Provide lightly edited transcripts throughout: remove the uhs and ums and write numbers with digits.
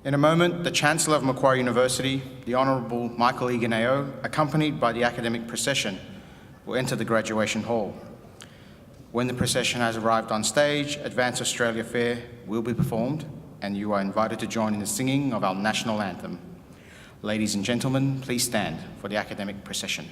In a moment, the Chancellor of Macquarie University, the Honourable Michael Eganeo, accompanied by the academic procession, will enter the graduation hall. When the procession has arrived on stage, Advance Australia Fair will be performed, and you are invited to join in the singing of our national anthem. Ladies and gentlemen, please stand for the academic procession.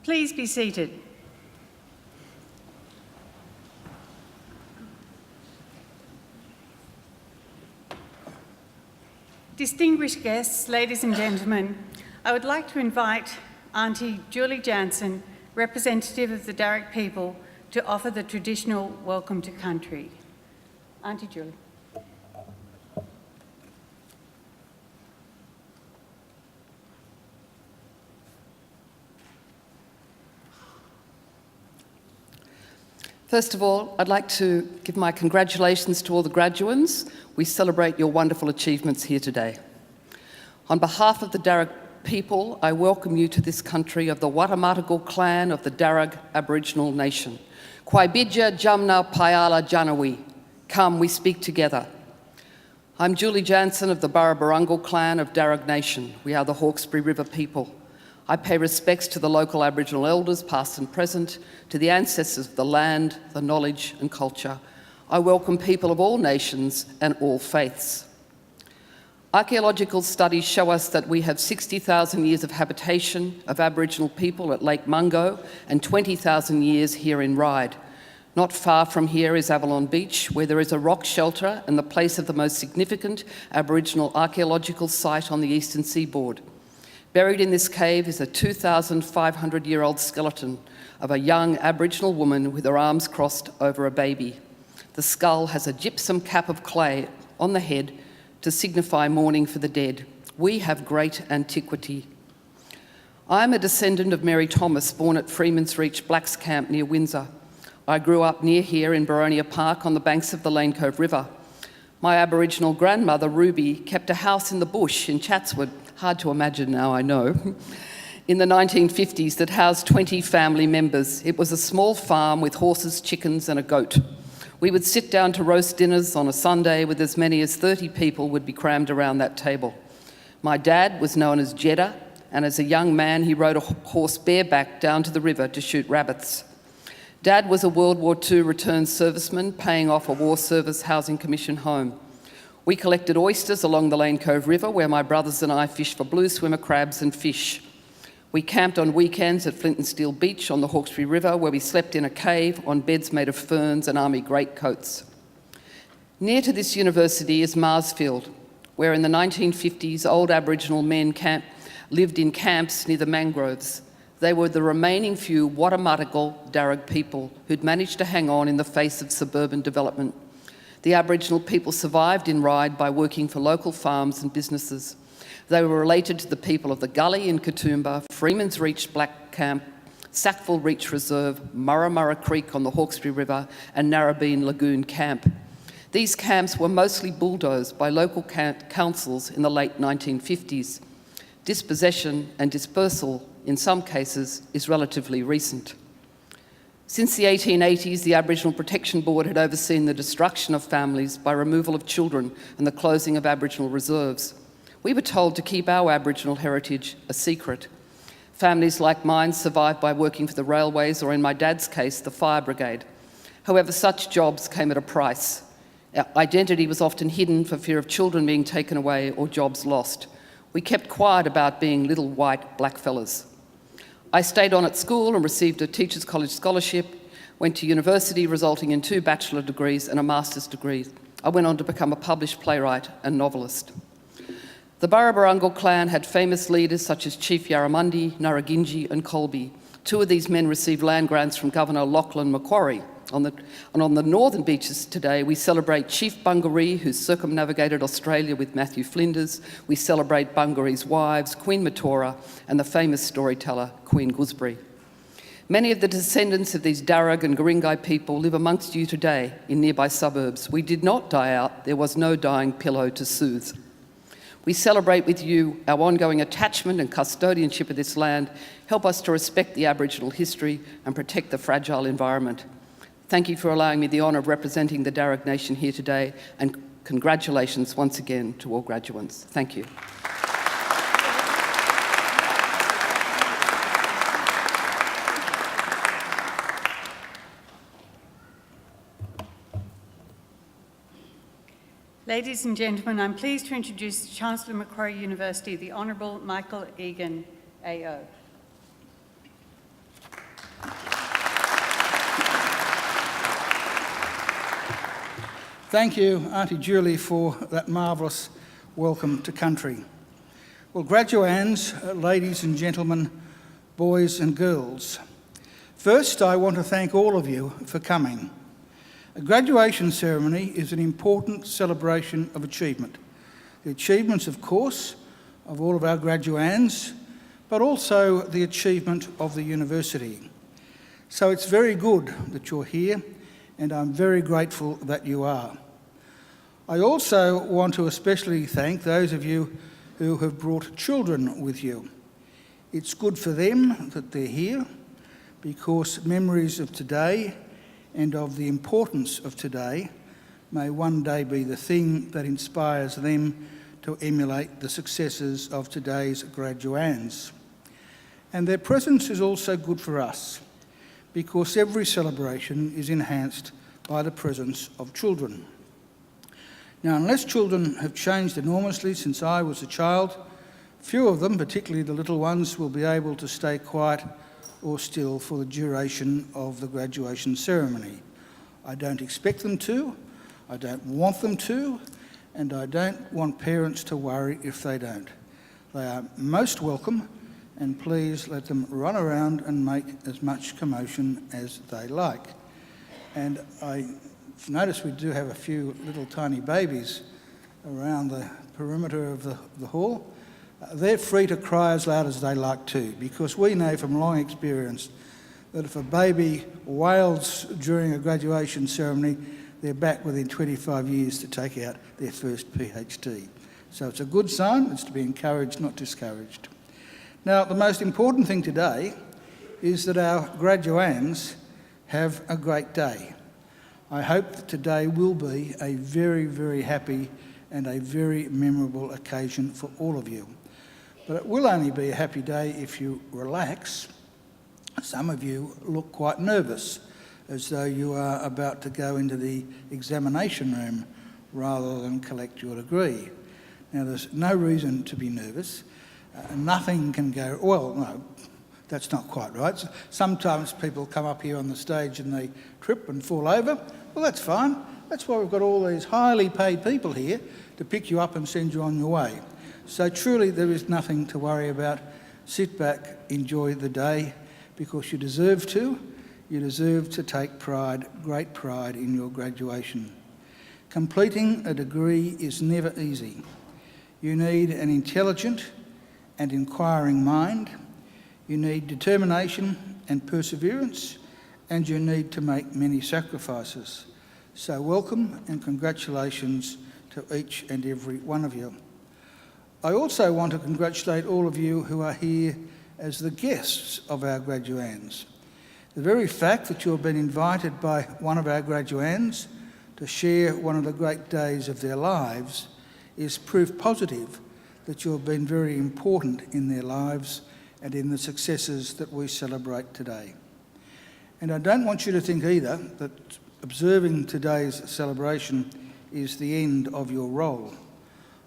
Please be seated. Distinguished guests, ladies and gentlemen, I would like to invite Auntie Julie Jansen, representative of the Darug people, to offer the traditional welcome to country. Auntie Julie. First of all, I'd like to give my congratulations to all the graduands. We celebrate your wonderful achievements here today. On behalf of the Darug people, I welcome you to this country of the Watamatagal clan of the Darug Aboriginal Nation. Kwaibidja Jamna Payala Janawi. Come, we speak together. I'm Julie Jansen of the Burrabarungal clan of Darug Nation. We are the Hawkesbury River people. I pay respects to the local Aboriginal elders, past and present, to the ancestors of the land, the knowledge and culture. I welcome people of all nations and all faiths. Archaeological studies show us that we have 60,000 years of habitation of Aboriginal people at Lake Mungo and 20,000 years here in Ryde. Not far from here is Avalon Beach, where there is a rock shelter and the place of the most significant Aboriginal archaeological site on the eastern seaboard. Buried in this cave is a 2,500-year-old skeleton of a young Aboriginal woman with her arms crossed over a baby. The skull has a gypsum cap of clay on the head to signify mourning for the dead. We have great antiquity. I am a descendant of Mary Thomas, born at Freeman's Reach Blacks Camp near Windsor. I grew up near here in Boronia Park on the banks of the Lane Cove River. My Aboriginal grandmother, Ruby, kept a house in the bush in Chatswood, hard to imagine now, I know, in the 1950s that housed 20 family members. It was a small farm with horses, chickens and a goat. We would sit down to roast dinners on a Sunday with as many as 30 people would be crammed around that table. My dad was known as Jeddah, and as a young man he rode a horse bareback down to the river to shoot rabbits. Dad was a World War II returned serviceman paying off a War Service Housing Commission home. We collected oysters along the Lane Cove River where my brothers and I fished for blue swimmer crabs and fish. We camped on weekends at Flint and Steel Beach on the Hawkesbury River where we slept in a cave on beds made of ferns and army greatcoats. Near to this university is Marsfield, where in the 1950s old Aboriginal men lived in camps near the mangroves. They were the remaining few Wattamattakal Darug people who'd managed to hang on in the face of suburban development. The Aboriginal people survived in Ryde by working for local farms and businesses. They were related to the people of the Gully in Katoomba, Freeman's Reach Black Camp, Sackville Reach Reserve, Murra Creek on the Hawkesbury River, and Narrabeen Lagoon Camp. These camps were mostly bulldozed by local councils in the late 1950s. Dispossession and dispersal, in some cases, is relatively recent. Since the 1880s, the Aboriginal Protection Board had overseen the destruction of families by removal of children and the closing of Aboriginal reserves. We were told to keep our Aboriginal heritage a secret. Families like mine survived by working for the railways or, in my dad's case, the fire brigade. However, such jobs came at a price. Our identity was often hidden for fear of children being taken away or jobs lost. We kept quiet about being little white blackfellas. I stayed on at school and received a Teachers College scholarship, went to university resulting in 2 bachelor degrees and a master's degree. I went on to become a published playwright and novelist. The Burrabarungal clan had famous leaders such as Chief Yarramundi, Naraginji and Colby. 2 of these men received land grants from Governor Lachlan Macquarie. On the northern beaches today, we celebrate Chief Bungaree, who circumnavigated Australia with Matthew Flinders. We celebrate Bungaree's wives, Queen Matora, and the famous storyteller, Queen Gooseberry. Many of the descendants of these Darug and Guringai people live amongst you today in nearby suburbs. We did not die out. There was no dying pillow to soothe. We celebrate with you our ongoing attachment and custodianship of this land. Help us to respect the Aboriginal history and protect the fragile environment. Thank you for allowing me the honour of representing the Darug Nation here today, and congratulations once again to all graduates. Thank you. Ladies and gentlemen, I'm pleased to introduce Chancellor Macquarie University, the Honourable Michael Egan, AO. Thank you, Auntie Julie, for that marvellous welcome to country. Well, graduands, ladies and gentlemen, boys and girls, first I want to thank all of you for coming. A graduation ceremony is an important celebration of achievement. The achievements, of course, of all of our graduands, but also the achievement of the university. So it's very good that you're here, and I'm very grateful that you are. I also want to especially thank those of you who have brought children with you. It's good for them that they're here, because memories of today and of the importance of today may one day be the thing that inspires them to emulate the successes of today's graduands. And their presence is also good for us, because every celebration is enhanced by the presence of children. Now, unless children have changed enormously since I was a child, few of them, particularly the little ones, will be able to stay quiet or still for the duration of the graduation ceremony. I don't expect them to, I don't want them to, and I don't want parents to worry if they don't. They are most welcome, and please let them run around and make as much commotion as they like. And I've noticed we do have a few little tiny babies around the perimeter of the hall. They're free to cry as loud as they like to, because we know from long experience that if a baby wails during a graduation ceremony, they're back within 25 years to take out their first PhD. So it's a good sign. It's to be encouraged, not discouraged. Now, the most important thing today is that our graduands have a great day. I hope that today will be a very, very happy and a very memorable occasion for all of you. But it will only be a happy day if you relax. Some of you look quite nervous, as though you are about to go into the examination room rather than collect your degree. Now, there's no reason to be nervous. Nothing can go, well, no, that's not quite right. Sometimes people come up here on the stage and they trip and fall over. Well, that's fine. That's why we've got all these highly paid people here to pick you up and send you on your way. So truly there is nothing to worry about. Sit back, enjoy the day, because you deserve to. You deserve to take pride, great pride in your graduation. Completing a degree is never easy. You need an intelligent and inquiring mind. You need determination and perseverance, and you need to make many sacrifices. So welcome and congratulations to each and every one of you. I also want to congratulate all of you who are here as the guests of our graduands. The very fact that you have been invited by one of our graduands to share one of the great days of their lives is proof positive that you have been very important in their lives and in the successes that we celebrate today. And I don't want you to think either that observing today's celebration is the end of your role.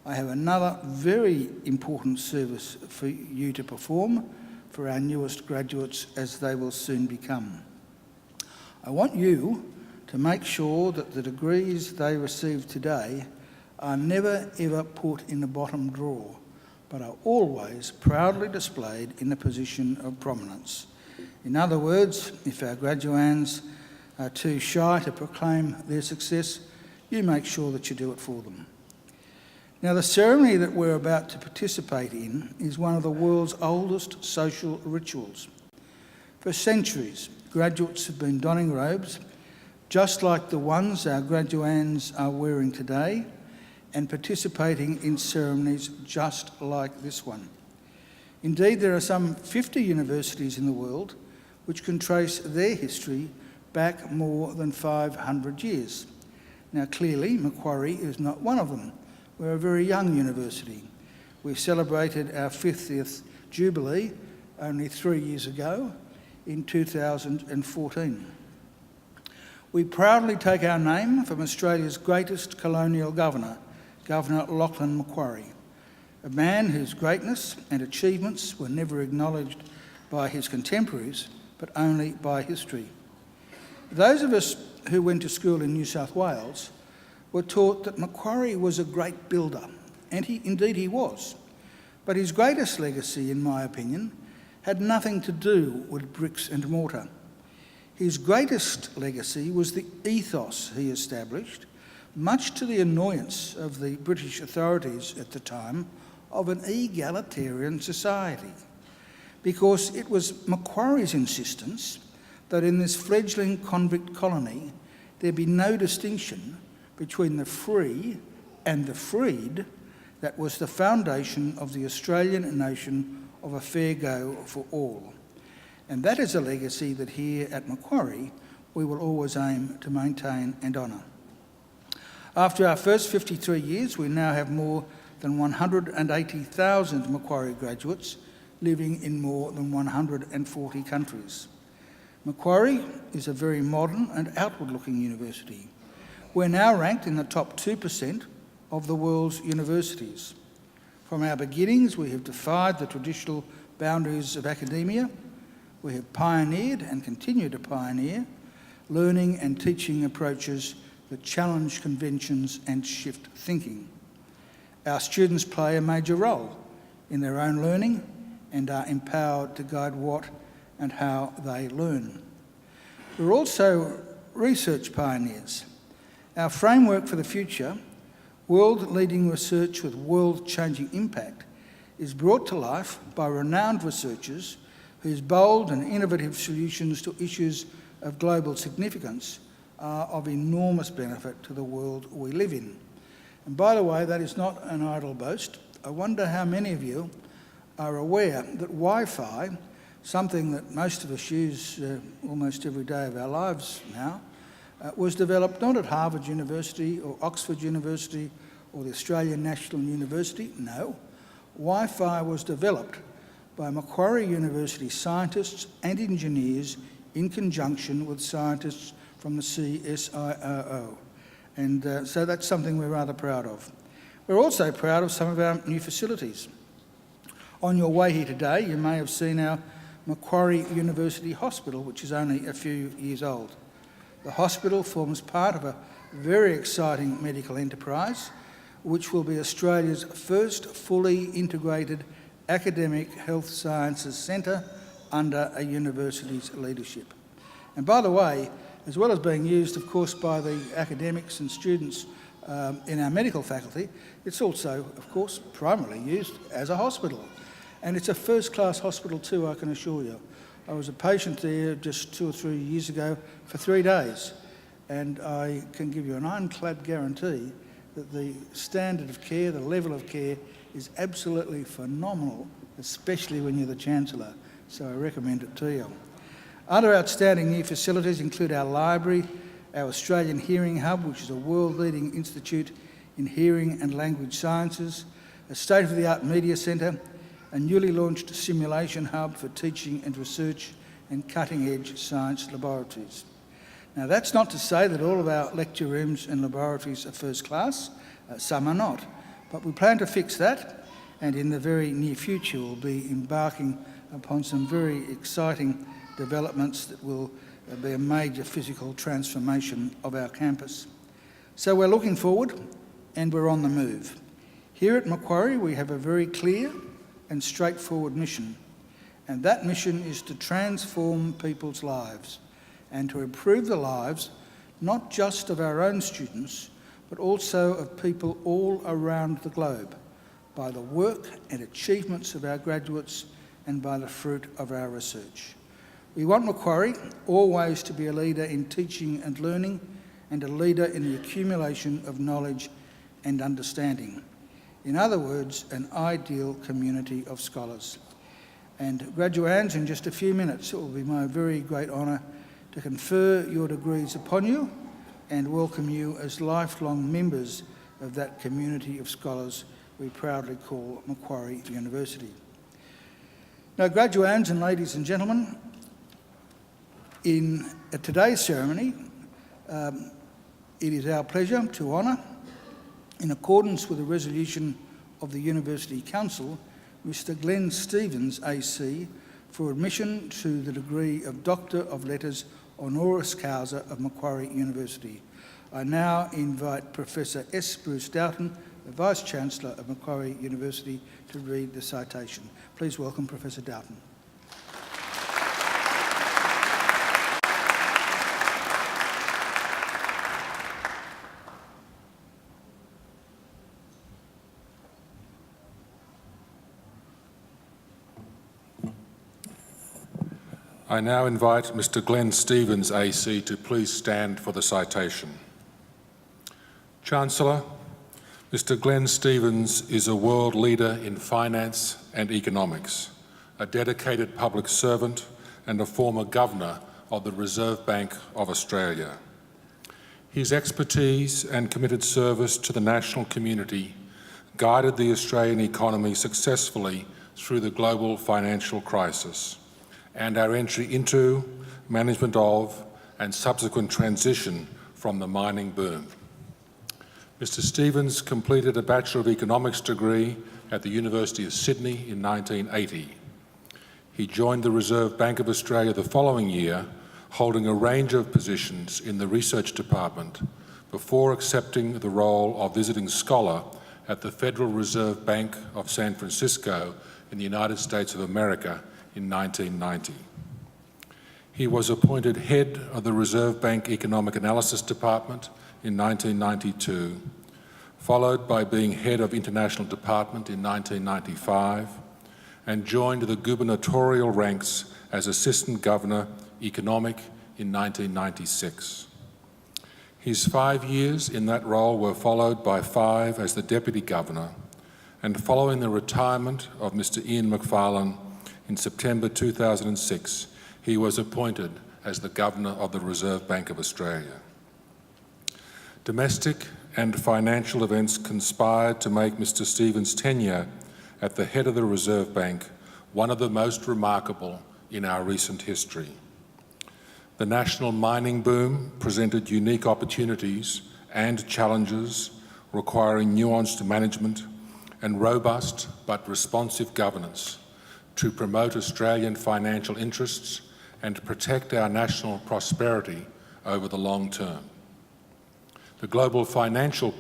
I have another very important service for you to perform for our newest graduates, as they will soon become. I want you to make sure that the degrees they receive today are never ever put in the bottom drawer, but are always proudly displayed in a position of prominence. In other words, if our graduands are too shy to proclaim their success, you make sure that you do it for them. Now, the ceremony that we're about to participate in is one of the world's oldest social rituals. For centuries, graduates have been donning robes just like the ones our graduands are wearing today, and participating in ceremonies just like this one. Indeed, there are some 50 universities in the world which can trace their history back more than 500 years. Now, clearly, Macquarie is not one of them. We're a very young university. We celebrated our 50th Jubilee only 3 years ago in 2014. We proudly take our name from Australia's greatest colonial governor, Governor Lachlan Macquarie, a man whose greatness and achievements were never acknowledged by his contemporaries, but only by history. Those of us who went to school in New South Wales were taught that Macquarie was a great builder, and indeed he was. But his greatest legacy, in my opinion, had nothing to do with bricks and mortar. His greatest legacy was the ethos he established, much to the annoyance of the British authorities at the time, of an egalitarian society. Because it was Macquarie's insistence that in this fledgling convict colony there be no distinction between the free and the freed that was the foundation of the Australian notion of a fair go for all. And that is a legacy that here at Macquarie we will always aim to maintain and honour. After our first 53 years, we now have more than 180,000 Macquarie graduates, living in more than 140 countries. Macquarie is a very modern and outward-looking university. We're now ranked in the top 2% of the world's universities. From our beginnings, we have defied the traditional boundaries of academia. We have pioneered and continue to pioneer learning and teaching approaches that challenge conventions and shift thinking. Our students play a major role in their own learning and are empowered to guide what and how they learn. We're also research pioneers. Our framework for the future, world-leading research with world-changing impact, is brought to life by renowned researchers whose bold and innovative solutions to issues of global significance are of enormous benefit to the world we live in. And by the way, that is not an idle boast. I wonder how many of you are aware that Wi-Fi, something that most of us use almost every day of our lives now, was developed not at Harvard University or Oxford University or the Australian National University. No, Wi-Fi was developed by Macquarie University scientists and engineers in conjunction with scientists from the CSIRO. And so that's something we're rather proud of. We're also proud of some of our new facilities. On your way here today, you may have seen our Macquarie University Hospital, which is only a few years old. The hospital forms part of a very exciting medical enterprise, which will be Australia's first fully integrated academic health sciences centre under a university's leadership. And by the way, as well as being used, of course, by the academics and students in our medical faculty, it's also, of course, primarily used as a hospital. And it's a first-class hospital too, I can assure you. I was a patient there just 2 or 3 years ago for 3 days, and I can give you an ironclad guarantee that the standard of care, the level of care, is absolutely phenomenal, especially when you're the Chancellor, so I recommend it to you. Other outstanding new facilities include our library, our Australian Hearing Hub, which is a world-leading institute in hearing and language sciences, a state-of-the-art media centre, a newly launched simulation hub for teaching and research, and cutting-edge science laboratories. Now, that's not to say that all of our lecture rooms and laboratories are first class. Some are not. But we plan to fix that, and in the very near future we'll be embarking upon some very exciting developments that will be a major physical transformation of our campus. So we're looking forward, and we're on the move. Here at Macquarie we have a very clear and straightforward mission, and that mission is to transform people's lives and to improve the lives not just of our own students but also of people all around the globe by the work and achievements of our graduates and by the fruit of our research. We want Macquarie always to be a leader in teaching and learning and a leader in the accumulation of knowledge and understanding. In other words, an ideal community of scholars. And graduands, in just a few minutes, it will be my very great honour to confer your degrees upon you and welcome you as lifelong members of that community of scholars we proudly call Macquarie University. Now, graduands and ladies and gentlemen, in today's ceremony, it is our pleasure to honour, in accordance with a resolution of the University Council, Mr Glenn Stevens AC for admission to the degree of Doctor of Letters Honoris Causa of Macquarie University. I now invite Professor S. Bruce Doughton, the Vice-Chancellor of Macquarie University, to read the citation. Please welcome Professor Doughton. I now invite Mr Glenn Stevens AC to please stand for the citation. Chancellor, Mr Glenn Stevens is a world leader in finance and economics, a dedicated public servant and a former Governor of the Reserve Bank of Australia. His expertise and committed service to the national community guided the Australian economy successfully through the global financial crisis and our entry into, management of, and subsequent transition from the mining boom. Mr. Stevens completed a Bachelor of Economics degree at the University of Sydney in 1980. He joined the Reserve Bank of Australia the following year, holding a range of positions in the research department before accepting the role of visiting scholar at the Federal Reserve Bank of San Francisco in the United States of America in 1990. He was appointed head of the Reserve Bank Economic Analysis Department in 1992, followed by being head of International Department in 1995, and joined the gubernatorial ranks as Assistant Governor Economic in 1996. His 5 years in that role were followed by 5 as the Deputy Governor, and following the retirement of Mr. Ian Macfarlane in September 2006, he was appointed as the Governor of the Reserve Bank of Australia. Domestic and financial events conspired to make Mr. Stevens' tenure at the head of the Reserve Bank one of the most remarkable in our recent history. The national mining boom presented unique opportunities and challenges requiring nuanced management and robust but responsive governance to promote Australian financial interests and protect our national prosperity over the long term. The global financial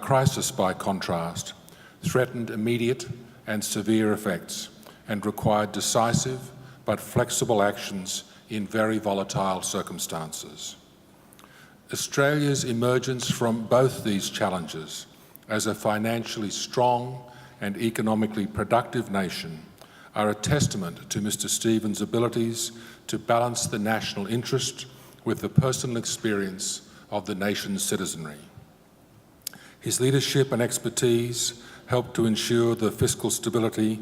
crisis, by contrast, threatened immediate and severe effects and required decisive but flexible actions in very volatile circumstances. Australia's emergence from both these challenges as a financially strong and economically productive nation are a testament to Mr. Stevens' abilities to balance the national interest with the personal experience of the nation's citizenry. His leadership and expertise helped to ensure the fiscal stability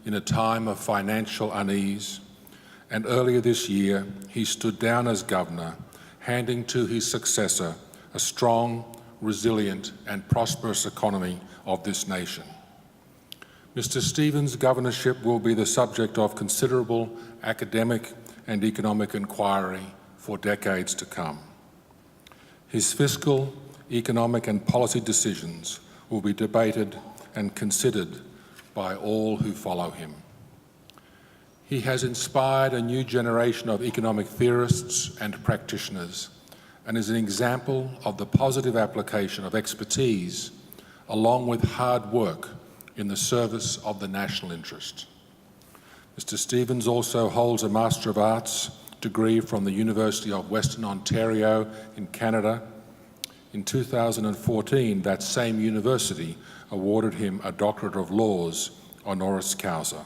in a time of financial unease, and earlier this year he stood down as governor, handing to his successor a strong, resilient and prosperous economy of this nation. Mr. Stevens' governorship will be the subject of considerable academic and economic inquiry for decades to come. His fiscal, economic and policy decisions will be debated and considered by all who follow him. He has inspired a new generation of economic theorists and practitioners and is an example of the positive application of expertise along with hard work in the service of the national interest. Mr. Stevens also holds a Master of Arts degree from the University of Western Ontario in Canada. In 2014, that same university awarded him a Doctorate of Laws honoris causa.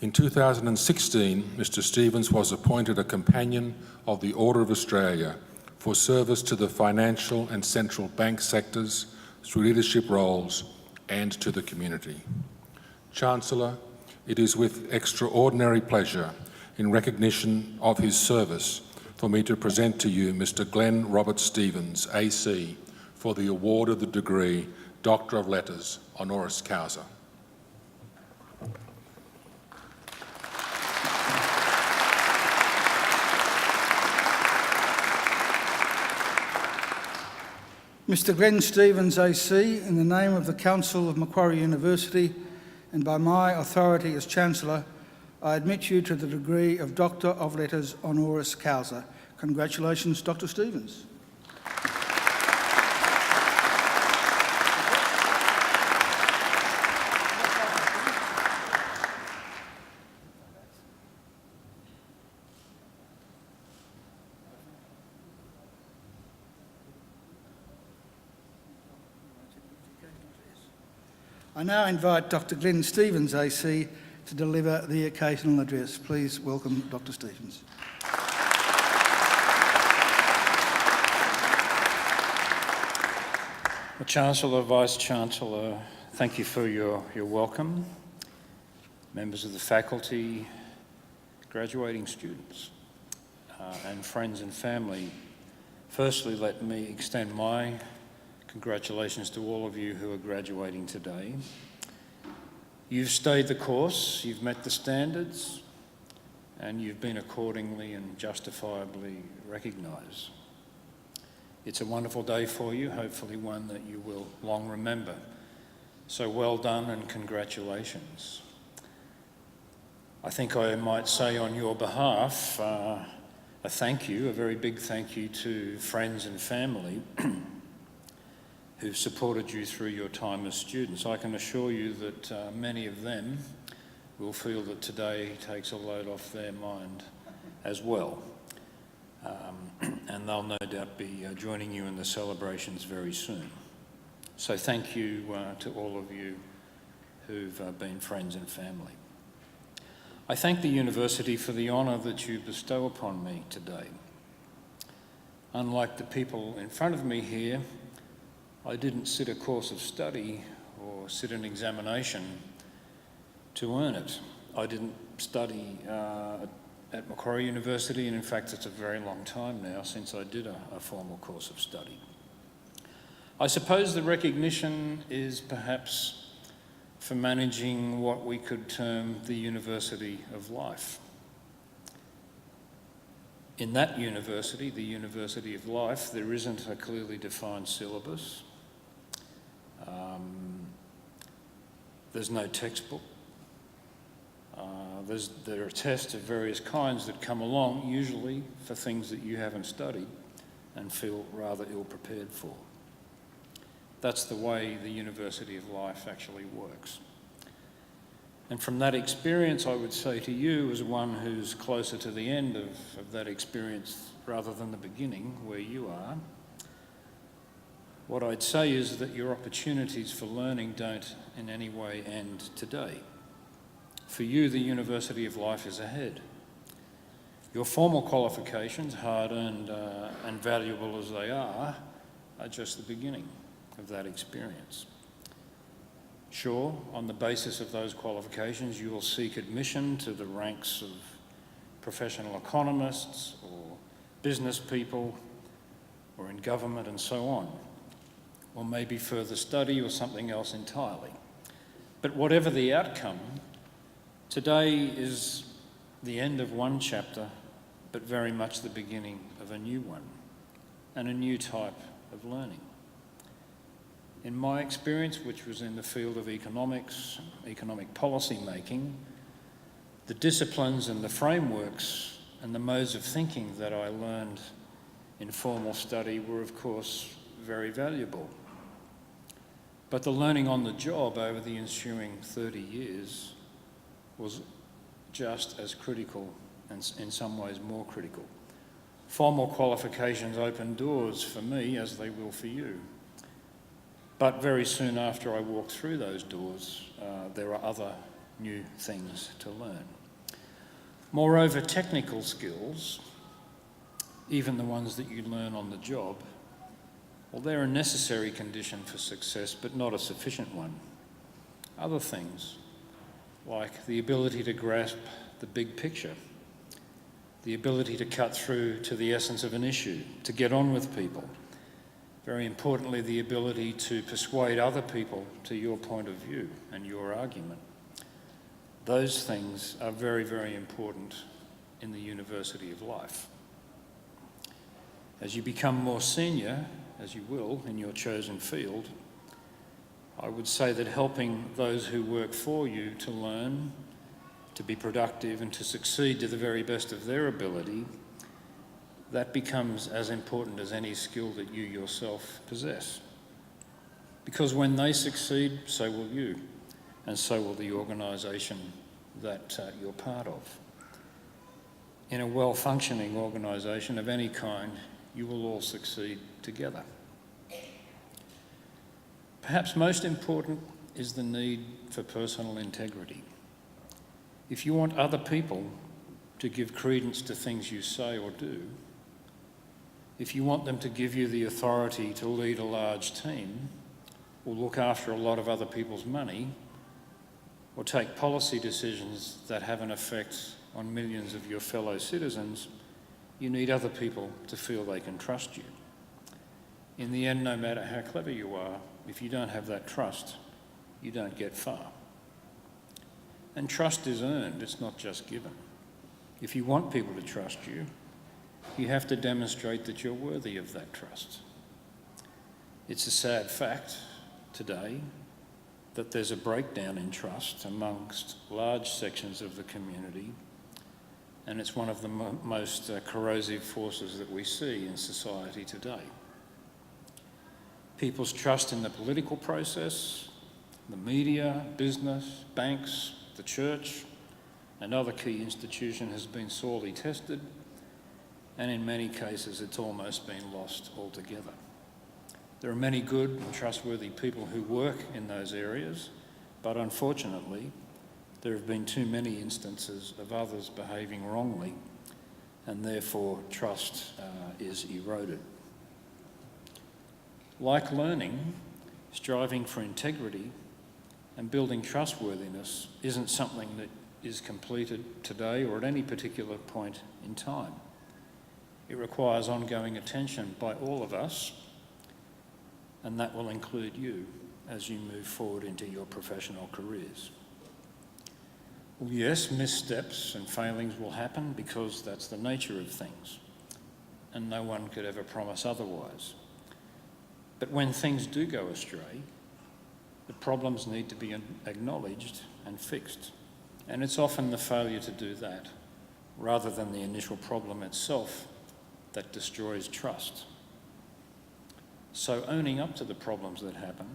In 2016, Mr. Stevens was appointed a Companion of the Order of Australia for service to the financial and central bank sectors through leadership roles and to the community. Chancellor, it is with extraordinary pleasure in recognition of his service for me to present to you Mr. Glenn Robert Stevens, AC, for the award of the degree Doctor of Letters honoris causa. Mr. Glenn Stevens, AC, in the name of the Council of Macquarie University and by my authority as Chancellor, I admit you to the degree of Doctor of Letters honoris causa. Congratulations, Dr. Stevens. I now invite Dr. Glenn Stevens, AC, to deliver the occasional address. Please welcome Dr. Stevens. Well, Chancellor, Vice-Chancellor, thank you for your welcome. Members of the faculty, graduating students, and friends and family, firstly, let me extend my congratulations to all of you who are graduating today. You've stayed the course, you've met the standards, and you've been accordingly and justifiably recognised. It's a wonderful day for you, hopefully one that you will long remember. So well done and congratulations. I think I might say on your behalf a thank you, a very big thank you to friends and family who've supported you through your time as students. I can assure you that many of them will feel that today takes a load off their mind as well. And they'll no doubt be joining you in the celebrations very soon. So thank you to all of you who've been friends and family. I thank the University for the honour that you bestow upon me today. Unlike the people in front of me here, I didn't sit a course of study or sit an examination to earn it. I didn't study at Macquarie University, and in fact it's a very long time now since I did a formal course of study. I suppose the recognition is perhaps for managing what we could term the University of Life. In that university, the University of Life, there isn't a clearly defined syllabus. There's no textbook. There are tests of various kinds that come along, usually for things that you haven't studied and feel rather ill-prepared for. That's the way the University of Life actually works. And from that experience, I would say to you, as one who's closer to the end of that experience rather than the beginning, where you are, what I'd say is that your opportunities for learning don't in any way end today. For you, the University of Life is ahead. Your formal qualifications, hard-earned and valuable as they are just the beginning of that experience. Sure, on the basis of those qualifications, you will seek admission to the ranks of professional economists or business people or in government and so on, or maybe further study or something else entirely. But whatever the outcome, today is the end of one chapter, but very much the beginning of a new one and a new type of learning. In my experience, which was in the field of economics, economic policy making, the disciplines and the frameworks and the modes of thinking that I learned in formal study were, of course, very valuable. But the learning on the job over the ensuing 30 years was just as critical and in some ways more critical. Formal qualifications opened doors for me, as they will for you. But very soon after I walked through those doors, there are other new things to learn. Moreover, technical skills, even the ones that you learn on the job, well, they're a necessary condition for success, but not a sufficient one. Other things, like the ability to grasp the big picture, the ability to cut through to the essence of an issue, to get on with people. Very importantly, the ability to persuade other people to your point of view and your argument. Those things are very, very important in the University of Life. As you become more senior, as you will in your chosen field, I would say that helping those who work for you to learn, to be productive and to succeed to the very best of their ability, that becomes as important as any skill that you yourself possess. Because when they succeed, so will you, and so will the organisation that you're part of. In a well-functioning organisation of any kind, you will all succeed together. Perhaps most important is the need for personal integrity. If you want other people to give credence to things you say or do, if you want them to give you the authority to lead a large team, or look after a lot of other people's money, or take policy decisions that have an effect on millions of your fellow citizens, you need other people to feel they can trust you. In the end, no matter how clever you are, if you don't have that trust, you don't get far. And trust is earned, it's not just given. If you want people to trust you, you have to demonstrate that you're worthy of that trust. It's a sad fact today that there's a breakdown in trust amongst large sections of the community, and it's one of the most corrosive forces that we see in society today. People's trust in the political process, the media, business, banks, the church, and other key institutions has been sorely tested, and in many cases it's almost been lost altogether. There are many good and trustworthy people who work in those areas, but unfortunately there have been too many instances of others behaving wrongly, and therefore trust is eroded. Like learning, striving for integrity and building trustworthiness isn't something that is completed today or at any particular point in time. It requires ongoing attention by all of us, and that will include you as you move forward into your professional careers. Well, yes, missteps and failings will happen because that's the nature of things, and no one could ever promise otherwise. But when things do go astray, the problems need to be acknowledged and fixed. And it's often the failure to do that, rather than the initial problem itself, that destroys trust. So owning up to the problems that happen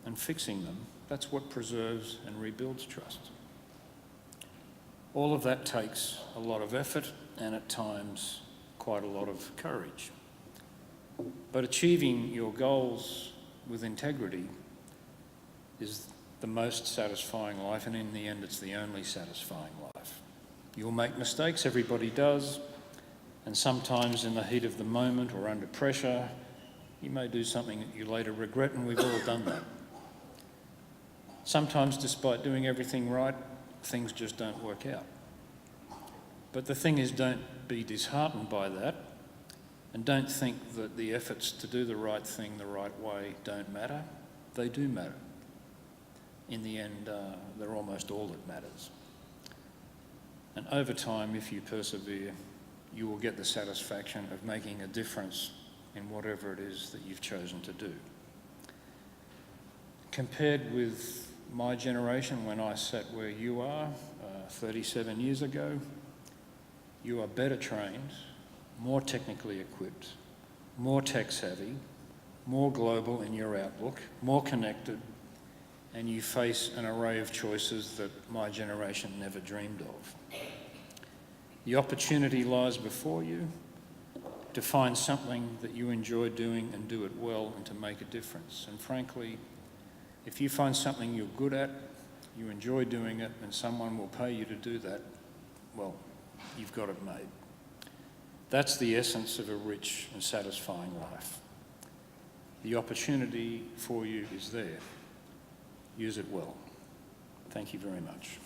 and fixing them, that's what preserves and rebuilds trust. All of that takes a lot of effort and at times quite a lot of courage. But achieving your goals with integrity is the most satisfying life, and in the end it's the only satisfying life. You'll make mistakes, everybody does, and sometimes in the heat of the moment or under pressure, you may do something that you later regret, and we've all done that. Sometimes, despite doing everything right, things just don't work out. But the thing is, don't be disheartened by that, and don't think that the efforts to do the right thing the right way don't matter. They do matter. In the end, they're almost all that matters. And over time, if you persevere, you will get the satisfaction of making a difference in whatever it is that you've chosen to do. Compared with my generation, when I sat where you are 37 years ago, you are better trained, more technically equipped, more tech savvy, more global in your outlook, more connected, and you face an array of choices that my generation never dreamed of. The opportunity lies before you to find something that you enjoy doing and do it well and to make a difference. And frankly, if you find something you're good at, you enjoy doing it, and someone will pay you to do that, well, you've got it made. That's the essence of a rich and satisfying life. The opportunity for you is there. Use it well. Thank you very much.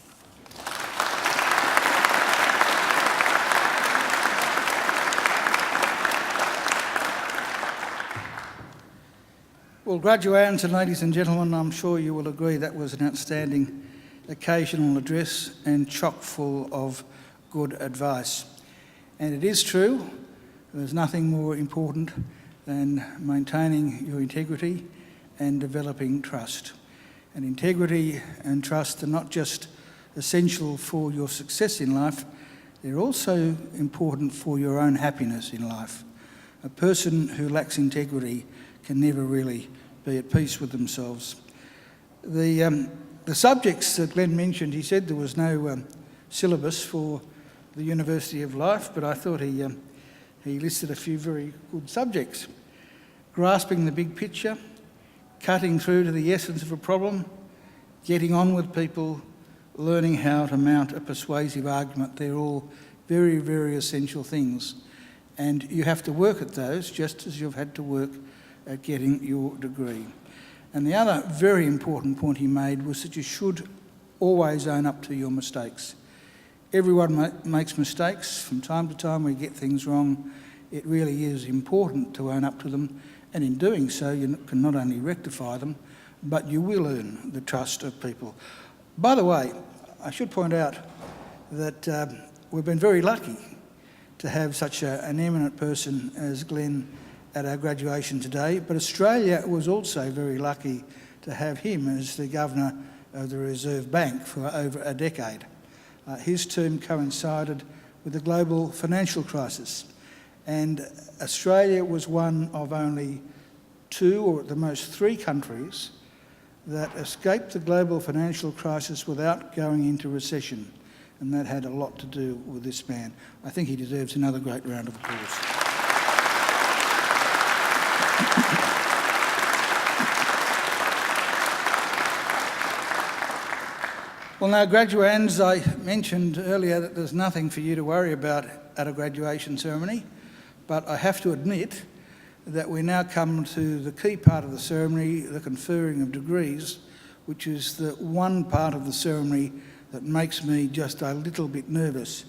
Well, graduates and ladies and gentlemen, I'm sure you will agree that was an outstanding occasional address and chock full of good advice. And it is true, there's nothing more important than maintaining your integrity and developing trust. And integrity and trust are not just essential for your success in life, they're also important for your own happiness in life. A person who lacks integrity can never really be at peace with themselves. The subjects that Glenn mentioned, he said there was no syllabus for the University of Life, but I thought he listed a few very good subjects. Grasping the big picture, cutting through to the essence of a problem, getting on with people, learning how to mount a persuasive argument. They're all very, very essential things. And you have to work at those just as you've had to work at getting your degree. And the other very important point he made was that you should always own up to your mistakes. Everyone makes mistakes. From time to time we get things wrong. It really is important to own up to them, and in doing so you can not only rectify them, but you will earn the trust of people. By the way, I should point out that we've been very lucky to have such an eminent person as Glenn at our graduation today, but Australia was also very lucky to have him as the Governor of the Reserve Bank for over a decade. His term coincided with the global financial crisis, and Australia was one of only 2 or at the most 3 countries that escaped the global financial crisis without going into recession, and that had a lot to do with this man. I think he deserves another great round of applause. Well, now, graduands, I mentioned earlier that there's nothing for you to worry about at a graduation ceremony, but I have to admit that we now come to the key part of the ceremony, the conferring of degrees, which is the one part of the ceremony that makes me just a little bit nervous,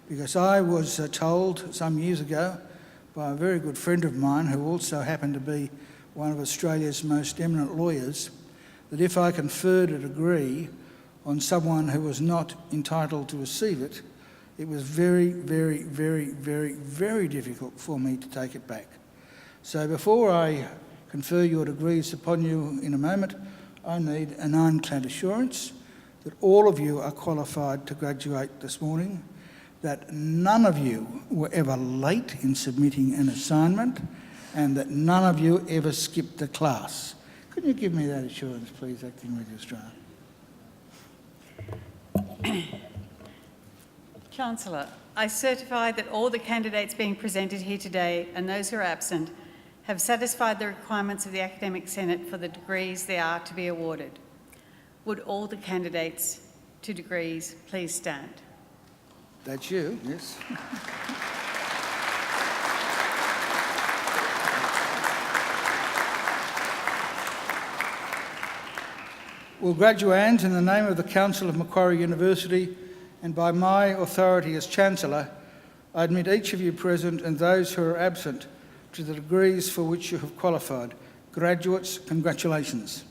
because I was told some years ago by a very good friend of mine, who also happened to be one of Australia's most eminent lawyers, that if I conferred a degree on someone who was not entitled to receive it, it was very, very, very, very, very difficult for me to take it back. So before I confer your degrees upon you in a moment, I need an ironclad assurance that all of you are qualified to graduate this morning, that none of you were ever late in submitting an assignment, and that none of you ever skipped a class. Could you give me that assurance, please, Acting Registrar? Chancellor, I certify that all the candidates being presented here today and those who are absent have satisfied the requirements of the Academic Senate for the degrees they are to be awarded. Would all the candidates to degrees please stand? That's you, yes. Well, graduands, in the name of the Council of Macquarie University and by my authority as Chancellor, I admit each of you present and those who are absent to the degrees for which you have qualified. Graduates, congratulations.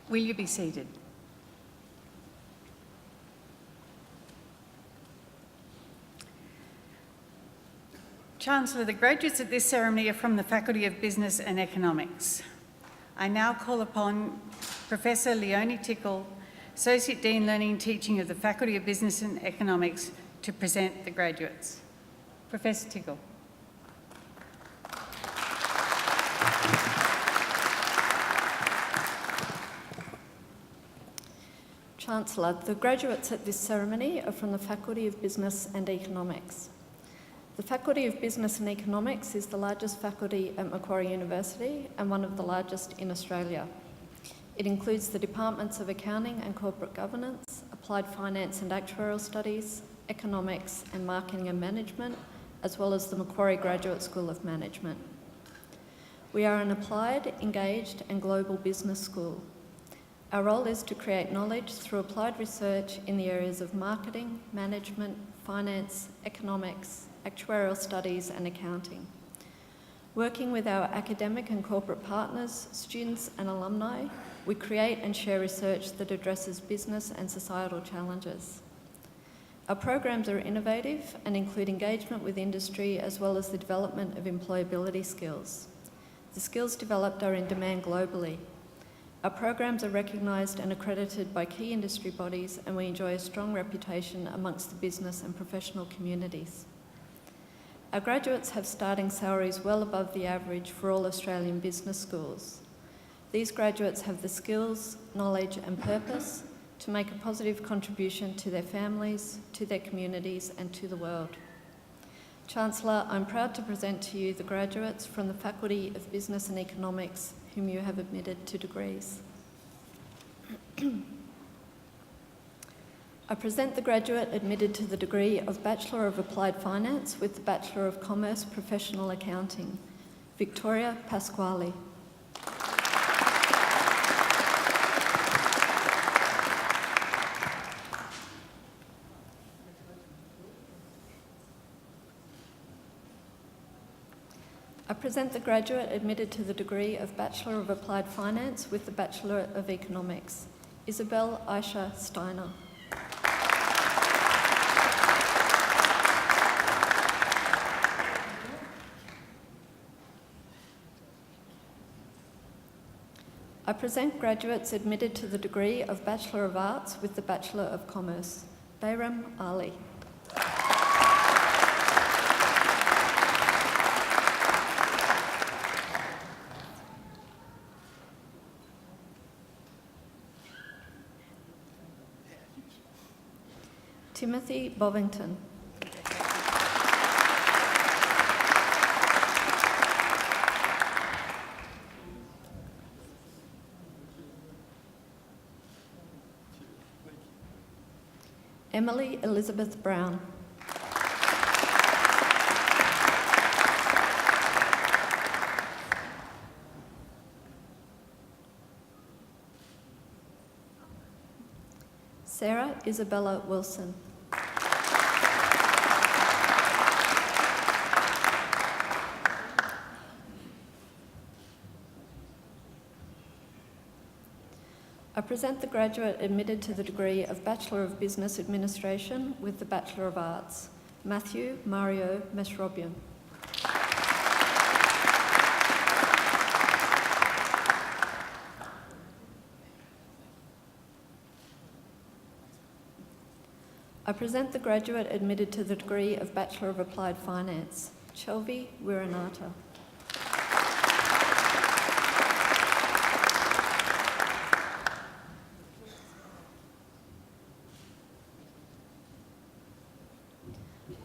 Will you be seated? Chancellor, the graduates at this ceremony are from the Faculty of Business and Economics. I now call upon Professor Leonie Tickle, Associate Dean Learning and Teaching of the Faculty of Business and Economics, to present the graduates. Professor Tickle. Chancellor, the graduates at this ceremony are from the Faculty of Business and Economics. The Faculty of Business and Economics is the largest faculty at Macquarie University and one of the largest in Australia. It includes the Departments of Accounting and Corporate Governance, Applied Finance and Actuarial Studies, Economics and Marketing and Management, as well as the Macquarie Graduate School of Management. We are an applied, engaged and global business school. Our role is to create knowledge through applied research in the areas of marketing, management, finance, economics, actuarial studies and accounting. Working with our academic and corporate partners, students and alumni, we create and share research that addresses business and societal challenges. Our programs are innovative and include engagement with industry as well as the development of employability skills. The skills developed are in demand globally. Our programs are recognised and accredited by key industry bodies, and we enjoy a strong reputation amongst the business and professional communities. Our graduates have starting salaries well above the average for all Australian business schools. These graduates have the skills, knowledge and purpose to make a positive contribution to their families, to their communities and to the world. Chancellor, I'm proud to present to you the graduates from the Faculty of Business and Economics whom you have admitted to degrees. I present the graduate admitted to the degree of Bachelor of Applied Finance with the Bachelor of Commerce Professional Accounting, Victoria Pasquale. I present the graduate admitted to the degree of Bachelor of Applied Finance with the Bachelor of Economics, Isabel Aisha Steiner. I present graduates admitted to the degree of Bachelor of Arts with the Bachelor of Commerce, Bayram Ali. Timothy Bovington. Emily Elizabeth Brown. Sarah Isabella Wilson. I present the graduate admitted to the degree of Bachelor of Business Administration with the Bachelor of Arts, Matthew Mario Mesrobian. I present the graduate admitted to the degree of Bachelor of Applied Finance, Chelvi Wiranata.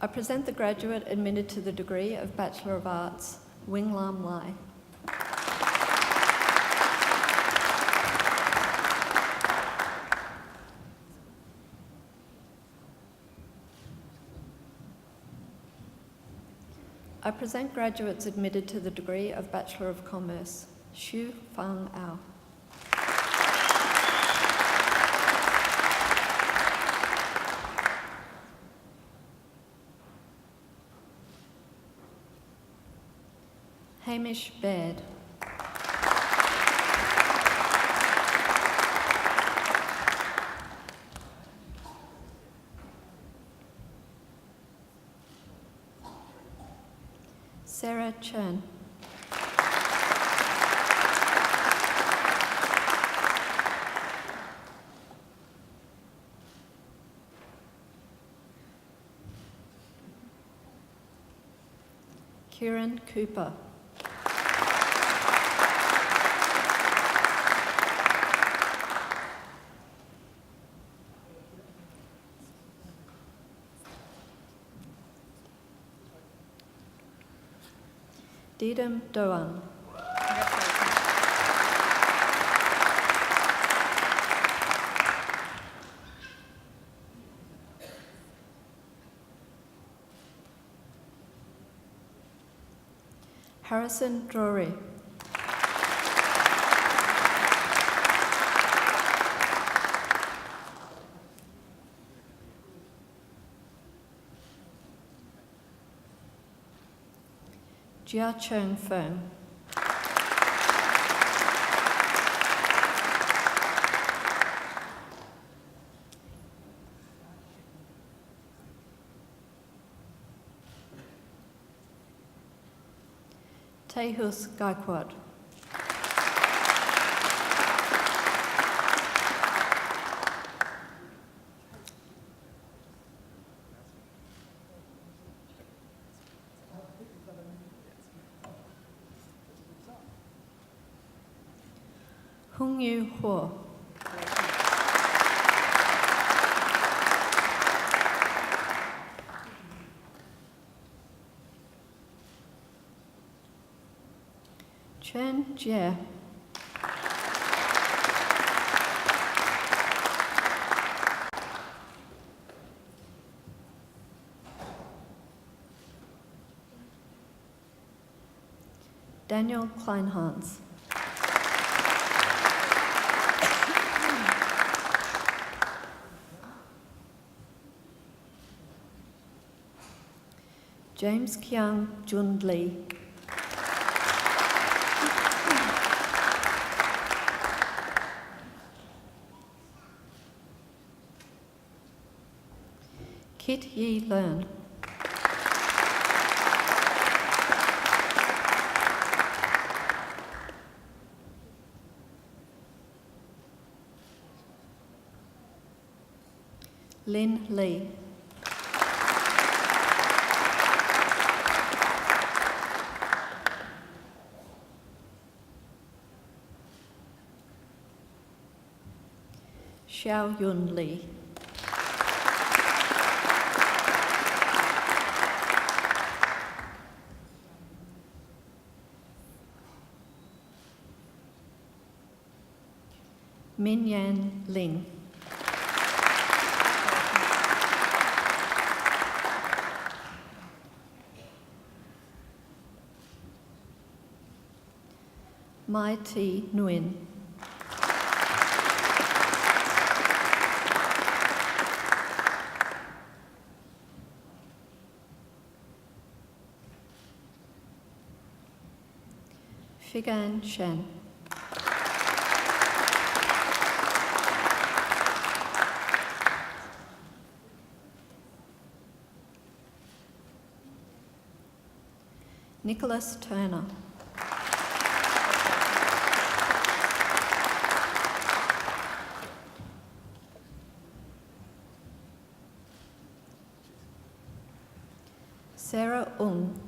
I present the graduate admitted to the degree of Bachelor of Arts, Wing Lam Lai. I present graduates admitted to the degree of Bachelor of Commerce, Xu Fang Ao. Hamish Baird. Sarah Chen. Kieran Cooper. Didam Doan. Harrison Drury. Jia Cheng Feng. Tehus Gaikwad. Hung Yu Huo. Chen Jie. Daniel Kleinhans. James Kiang Jun Lee. Kit Ye Learn. Lynn Lee. Xiao Yun Lee. Min Yan Ling. Mai T. Nguyen. Figan Shen. Nicholas Turner. Sarah Ung.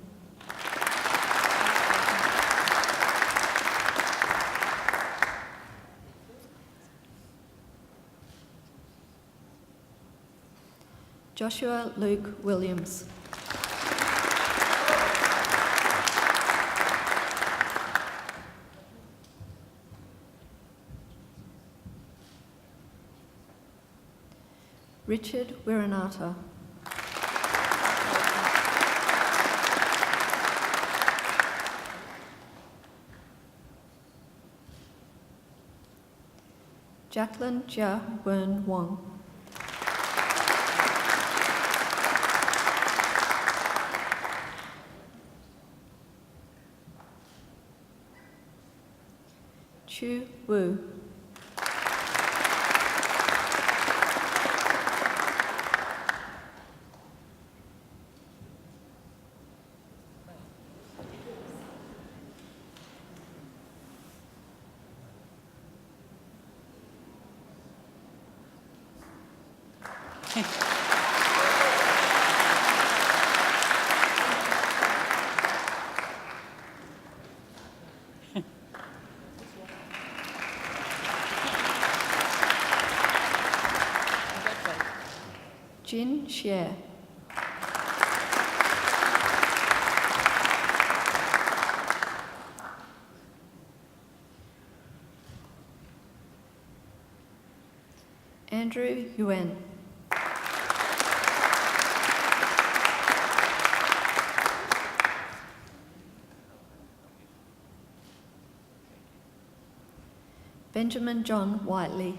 Joshua Luke Williams. Richard Wiranata. Jacqueline Jia Wen Wong. Chu Wu. Jin Xie. Andrew Yuan. Benjamin John Whiteley.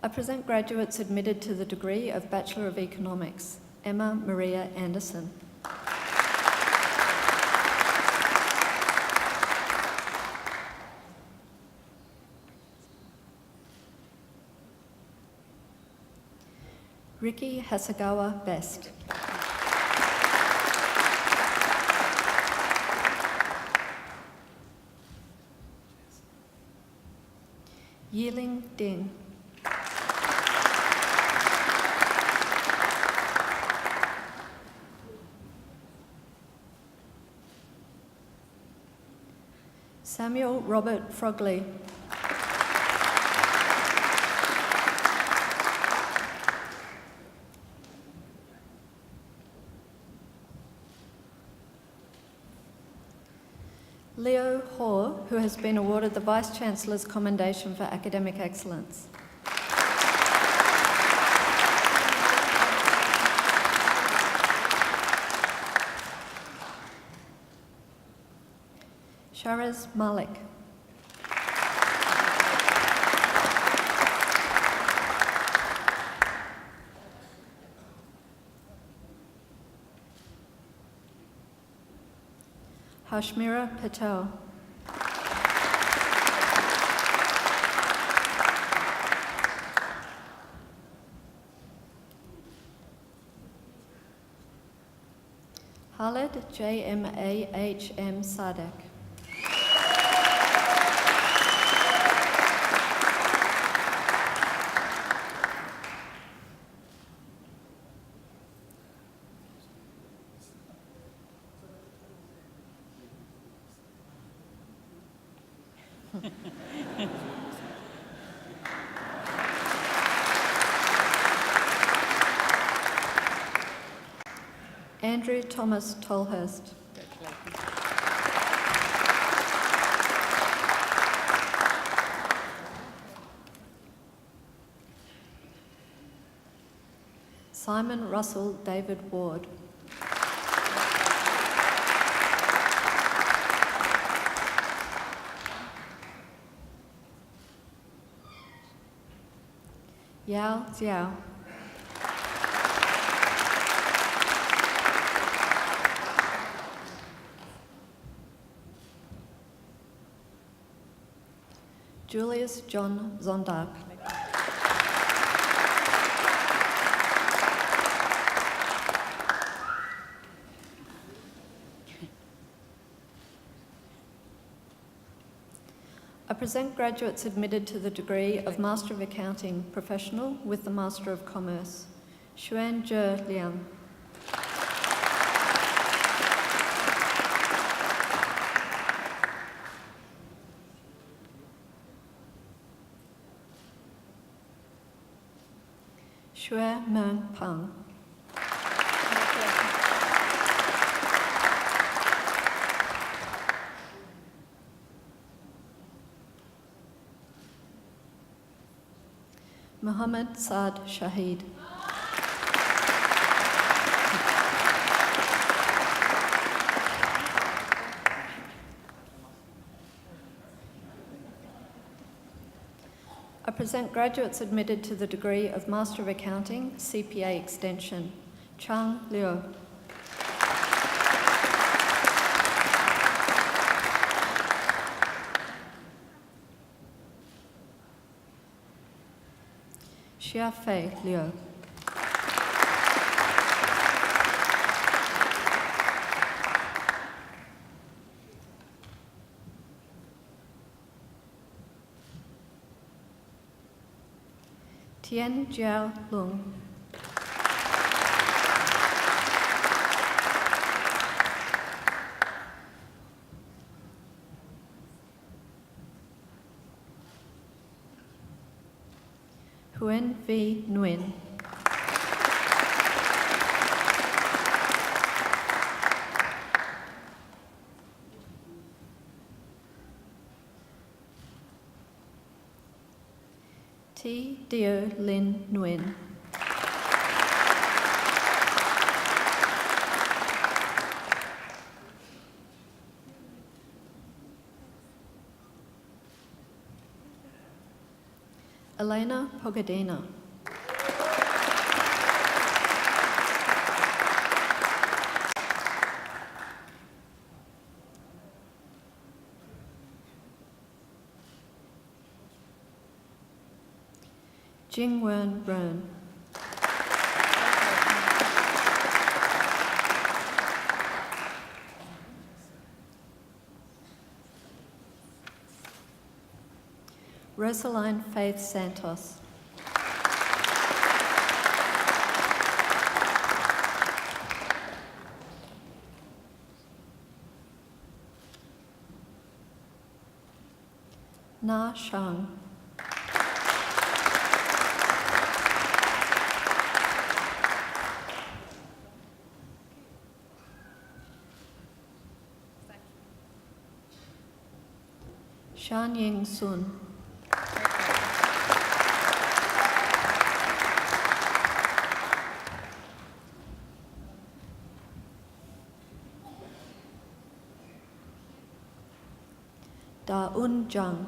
I present graduates admitted to the degree of Bachelor of Economics, Emma Maria Anderson. Ricky Hasagawa Best. Yiling Ding. Samuel Robert Frogley. Leo Hoare, who has been awarded the Vice-Chancellor's Commendation for Academic Excellence. Sharaz Malik. Hashmira Patel. Khalid JMAHM Sadek. Andrew Thomas Tolhurst. Simon Russell David Ward. Yao Xiao. Julius John Zondark. I present graduates admitted to the degree of Master of Accounting Professional with the Master of Commerce. Xuan Zhe Liang. Xue Meng Pang. Muhammad Saad Shahid. I present graduates admitted to the degree of Master of Accounting, CPA Extension. Chang Liu. Xiafei Liu. Tian Jiao Lung. Huen V. Nguyen. T. Dio Lin Nguyen. Elena Pogadina. Jingwen Ren. Rosaline Faith Santos. Na Shang. Shan Ying Sun. Da Un Zhang.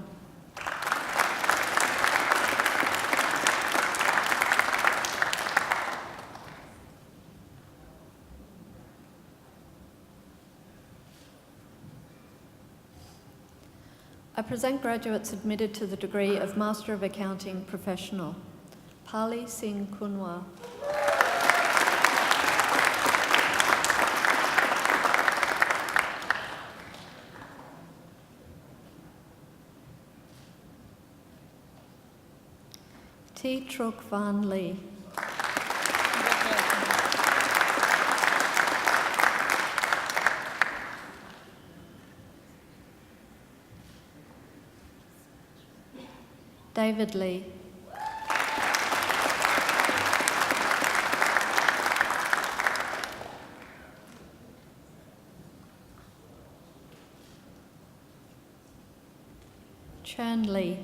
I present graduates admitted to the degree of Master of Accounting Professional. Pali Singh Kunwar. T. Truk Van Lee. David Lee. Chern Lee.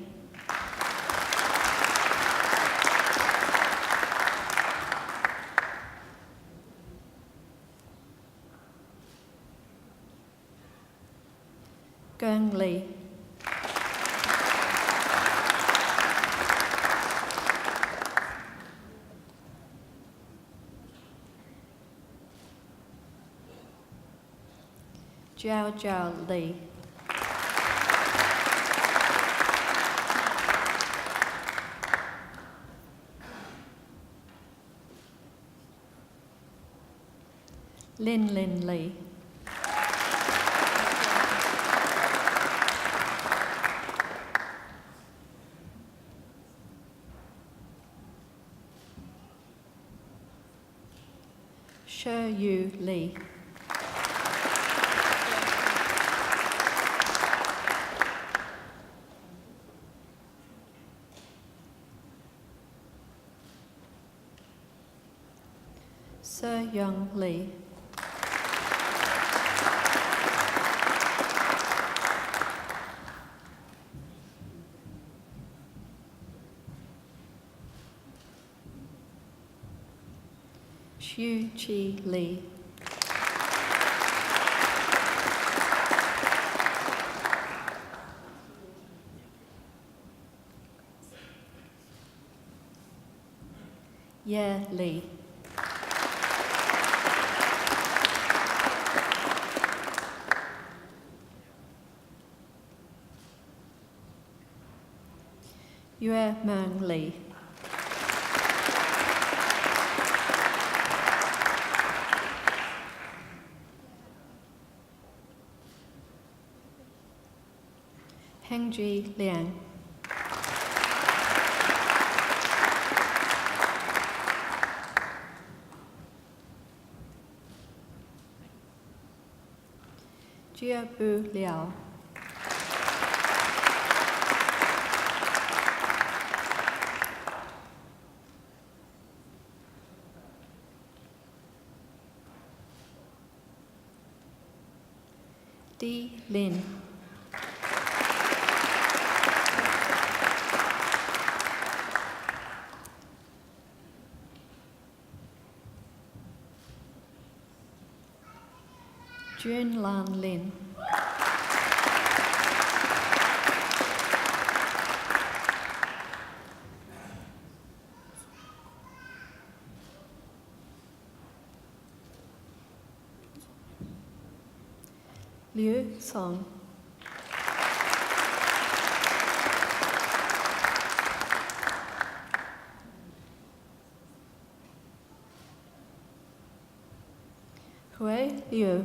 Geng Lee. Jiao Lee. Lin Lee. She Yu Lee. Sir Young Lee. Xu Chi Lee. Ye Lee. Yue Meng Lee. Hengji Liang. Jia Bu Liao. Di Lin. Jun Lan Lin. Liu Song. Hui Liu.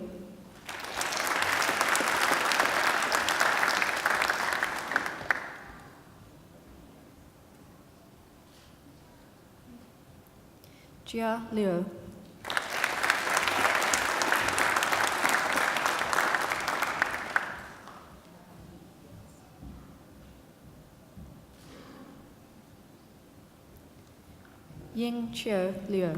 Jia Liu. Ying Chiu Liu.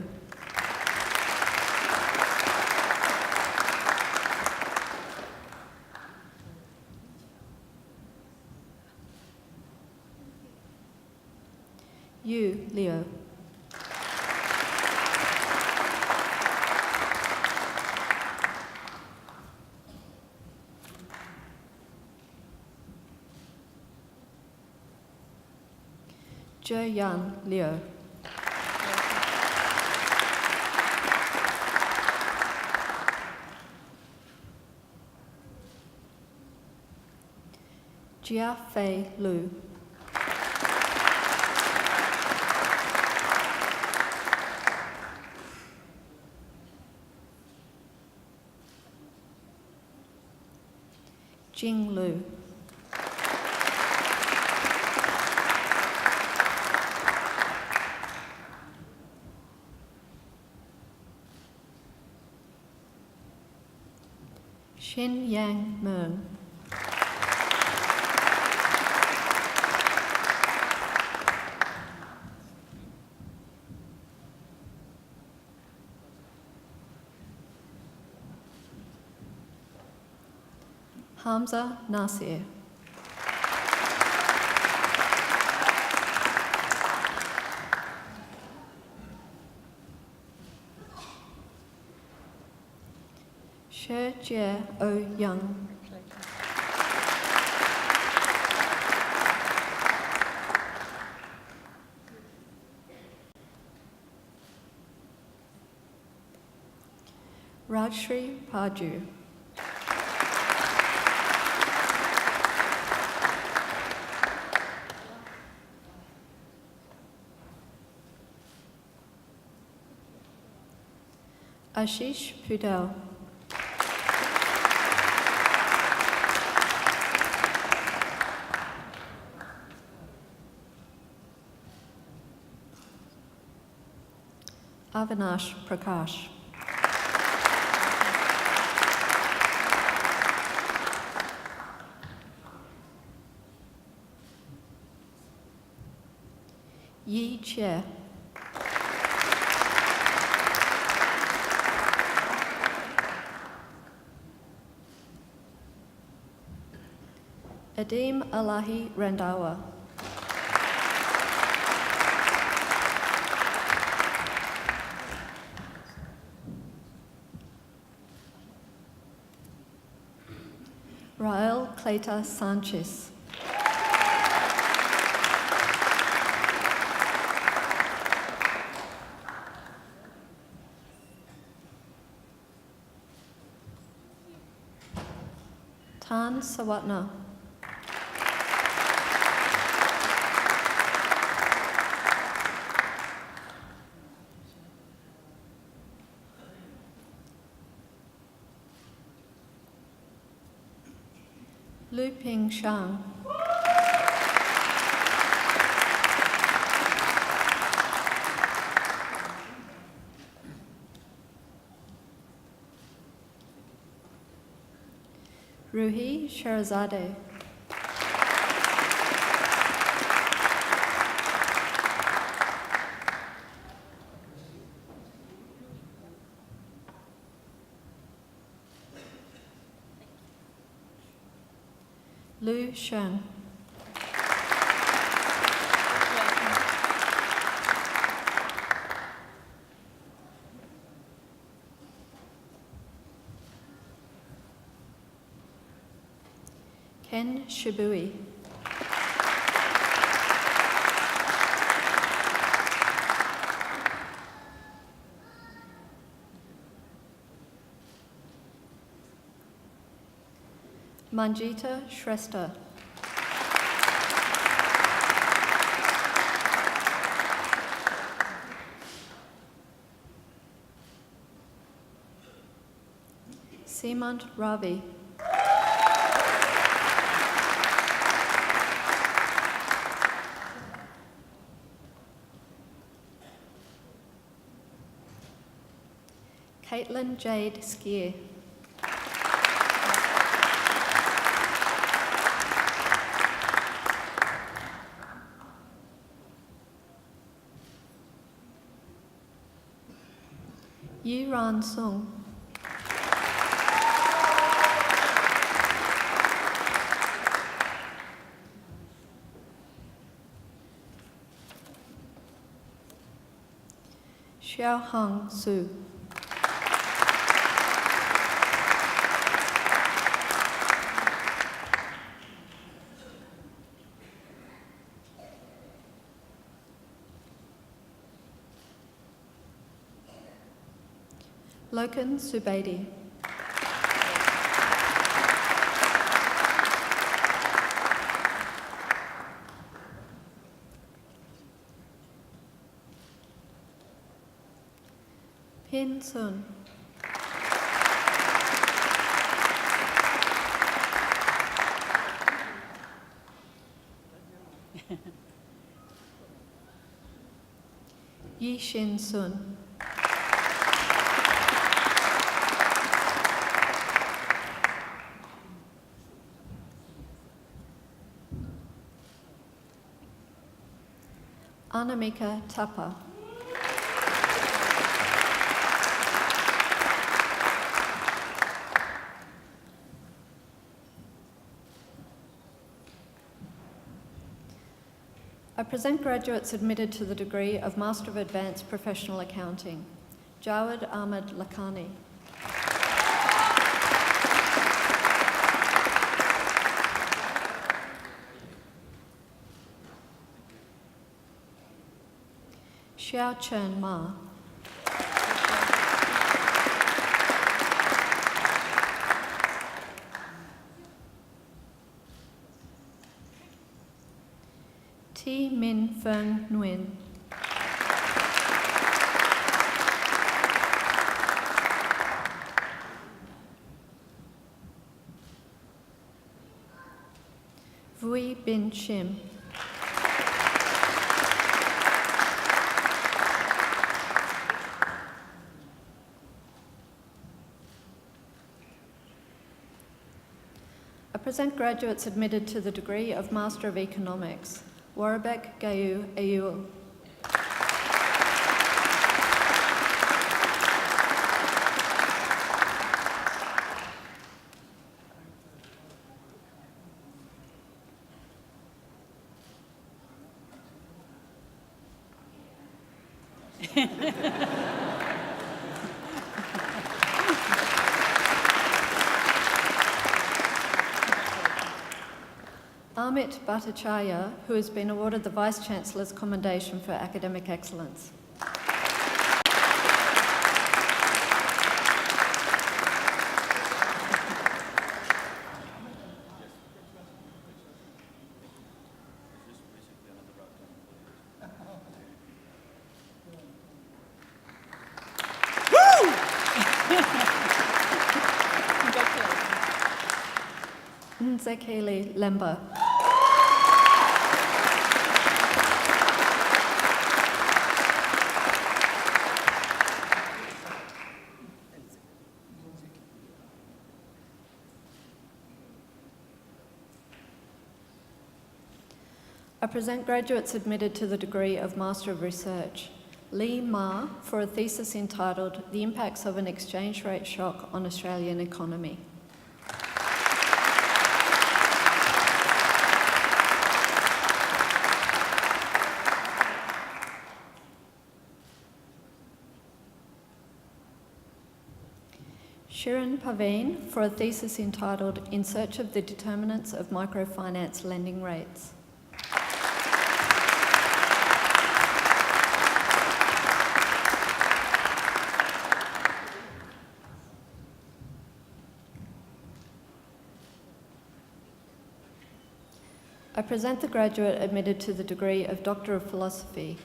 Yu Liu. Zhe Yan Liu. Jia Fei Lu. Jing Lu. Shin Yang Mern. Hamza Nasir. She Jie O Young. Rajshri Paju. Ashish Pudel. Avinash Prakash. Yi Che. Adim Alahi Randawa. Rael Cleta Sanchez. Tan Sawatna. Lu Ping Shang. Ruhi Sherazadeh. Lu Shen. Ken Shibui. Manjita Shrestha. Simant Ravi. Caitlin Jade Skier. Yu Ran Sung. Xiao Hang Su. Loken Subaidi. Hin Sun. Yi Shin Sun. Anamika Tapa. I present graduates admitted to the degree of Master of Advanced Professional Accounting. Jawad Ahmed Lakhani. Xiao Chen Ma. T. Min Feng Nguyen. Vui Bin Shim. I present graduates admitted to the degree of Master of Economics. Warabek Gayu Ayul. Amit Bhattacharya, who has been awarded the Vice-Chancellor's Commendation for Academic Excellence. Nzekeli Lemba. I present graduates admitted to the degree of Master of Research. Lee Ma for a thesis entitled The Impacts of an Exchange Rate Shock on Australian Economy. Shirin Paveen for a thesis entitled In Search of the Determinants of Microfinance Lending Rates. I present the graduate admitted to the degree of Doctor of Philosophy,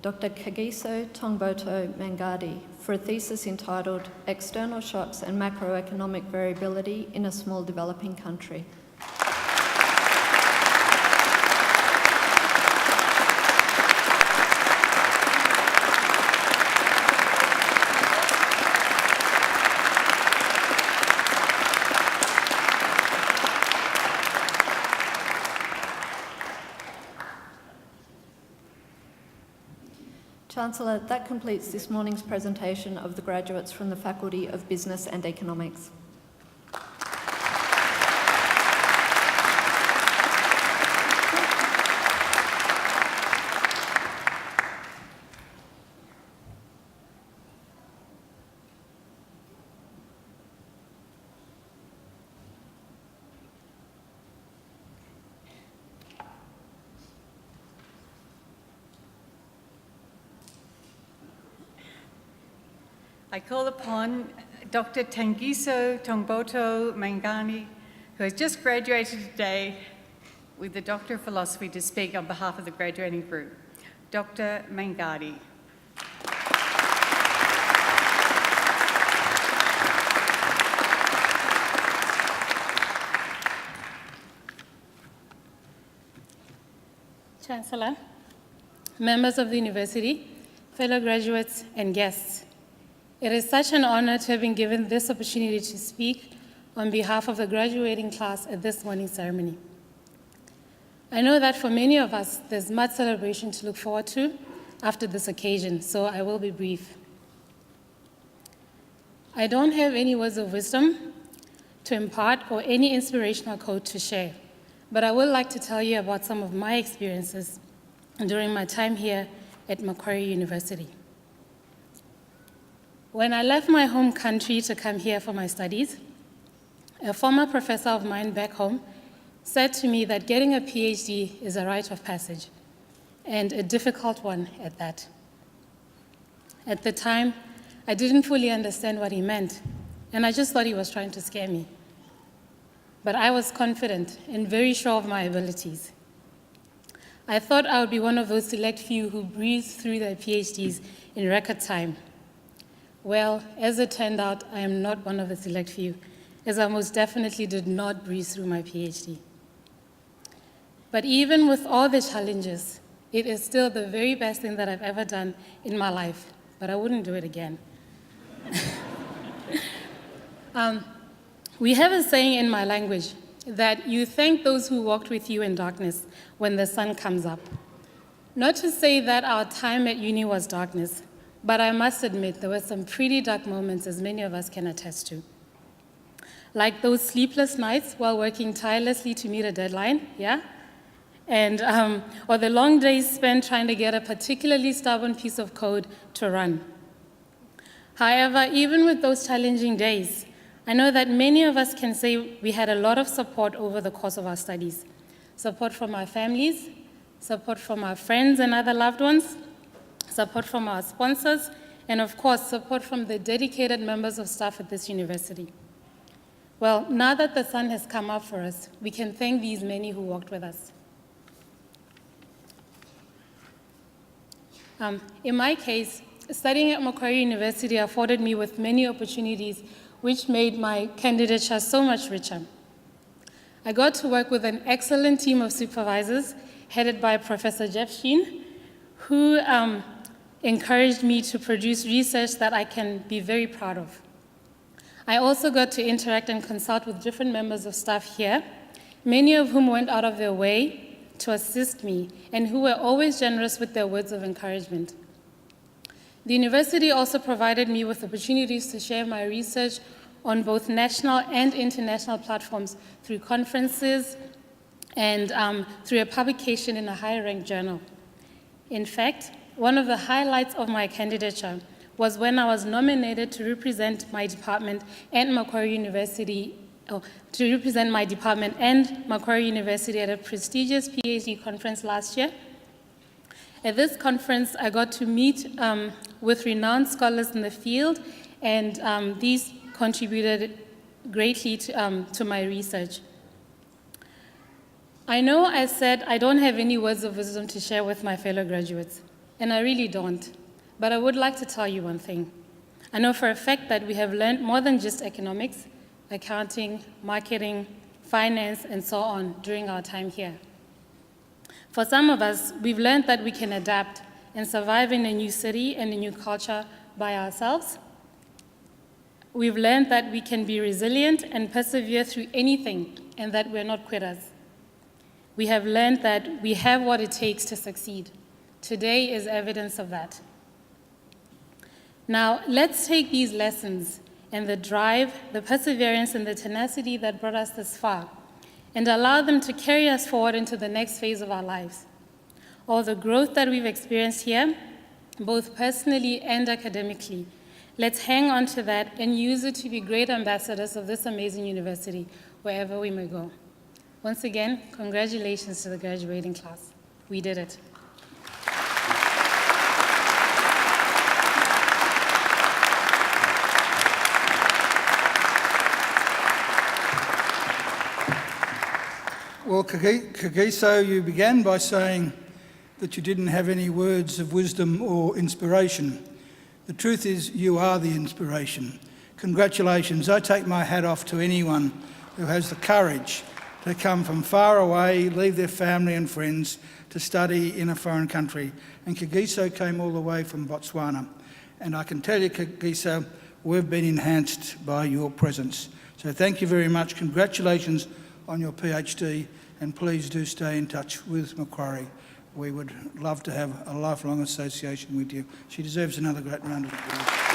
Dr. Kagiso Tongboto Mangadi, for a thesis entitled External Shocks and Macroeconomic Variability in a Small Developing Country. Chancellor, that completes this morning's presentation of the graduates from the Faculty of Business and Economics. I call upon Dr. Tangiso Tongboto Mangani, who has just graduated today with the Doctor of Philosophy, to speak on behalf of the graduating group. Dr. Mangadi. Chancellor, members of the university, fellow graduates, and guests. It is such an honor to have been given this opportunity to speak on behalf of the graduating class at this morning's ceremony. I know that for many of us, there's much celebration to look forward to after this occasion, so I will be brief. I don't have any words of wisdom to impart or any inspirational quote to share, but I would like to tell you about some of my experiences during my time here at Macquarie University. When I left my home country to come here for my studies, a former professor of mine back home said to me that getting a PhD is a rite of passage, and a difficult one at that. At the time, I didn't fully understand what he meant, and I just thought he was trying to scare me. But I was confident and very sure of my abilities. I thought I would be one of those select few who breezed through their PhDs in record time. Well, as it turned out, I am not one of the select few, as I most definitely did not breeze through my PhD. But even with all the challenges, it is still the very best thing that I've ever done in my life, but I wouldn't do it again. We have a saying in my language that you thank those who walked with you in darkness when the sun comes up. Not to say that our time at uni was darkness, but I must admit there were some pretty dark moments, as many of us can attest to. Like those sleepless nights while working tirelessly to meet a deadline, yeah? And, or the long days spent trying to get a particularly stubborn piece of code to run. However, even with those challenging days, I know that many of us can say we had a lot of support over the course of our studies. Support from our families, support from our friends and other loved ones, support from our sponsors, and of course, support from the dedicated members of staff at this university. Well, now that the sun has come up for us, we can thank these many who walked with us. In my case, studying at Macquarie University afforded me with many opportunities which made my candidature so much richer. I got to work with an excellent team of supervisors headed by Professor Jeff Sheen, who encouraged me to produce research that I can be very proud of. I also got to interact and consult with different members of staff here, many of whom went out of their way to assist me and who were always generous with their words of encouragement. The university also provided me with opportunities to share my research on both national and international platforms through conferences and through a publication in a higher-ranked journal. In fact, one of the highlights of my candidature was when I was nominated to represent my department and Macquarie University, at a prestigious PhD conference last year. At this conference, I got to meet with renowned scholars in the field, and these contributed greatly to my research. I know I said I don't have any words of wisdom to share with my fellow graduates, and I really don't, but I would like to tell you one thing. I know for a fact that we have learned more than just economics, accounting, marketing, finance, and so on during our time here. For some of us, we've learned that we can adapt and survive in a new city and a new culture by ourselves. We've learned that we can be resilient and persevere through anything, and that we're not quitters. We have learned that we have what it takes to succeed. Today is evidence of that. Now, let's take these lessons and the drive, the perseverance, and the tenacity that brought us this far, and allow them to carry us forward into the next phase of our lives. All the growth that we've experienced here, both personally and academically, let's hang on to that and use it to be great ambassadors of this amazing university, wherever we may go. Once again, congratulations to the graduating class. We did it. Well, Kagiso, you began by saying that you didn't have any words of wisdom or inspiration. The truth is, you are the inspiration. Congratulations. I take my hat off to anyone who has the courage to come from far away, leave their family and friends to study in a foreign country. And Kagiso came all the way from Botswana. And I can tell you, Kagiso, we've been enhanced by your presence. So thank you very much. Congratulations on your PhD, and please do stay in touch with Macquarie. We would love to have a lifelong association with you. She deserves another great round of applause.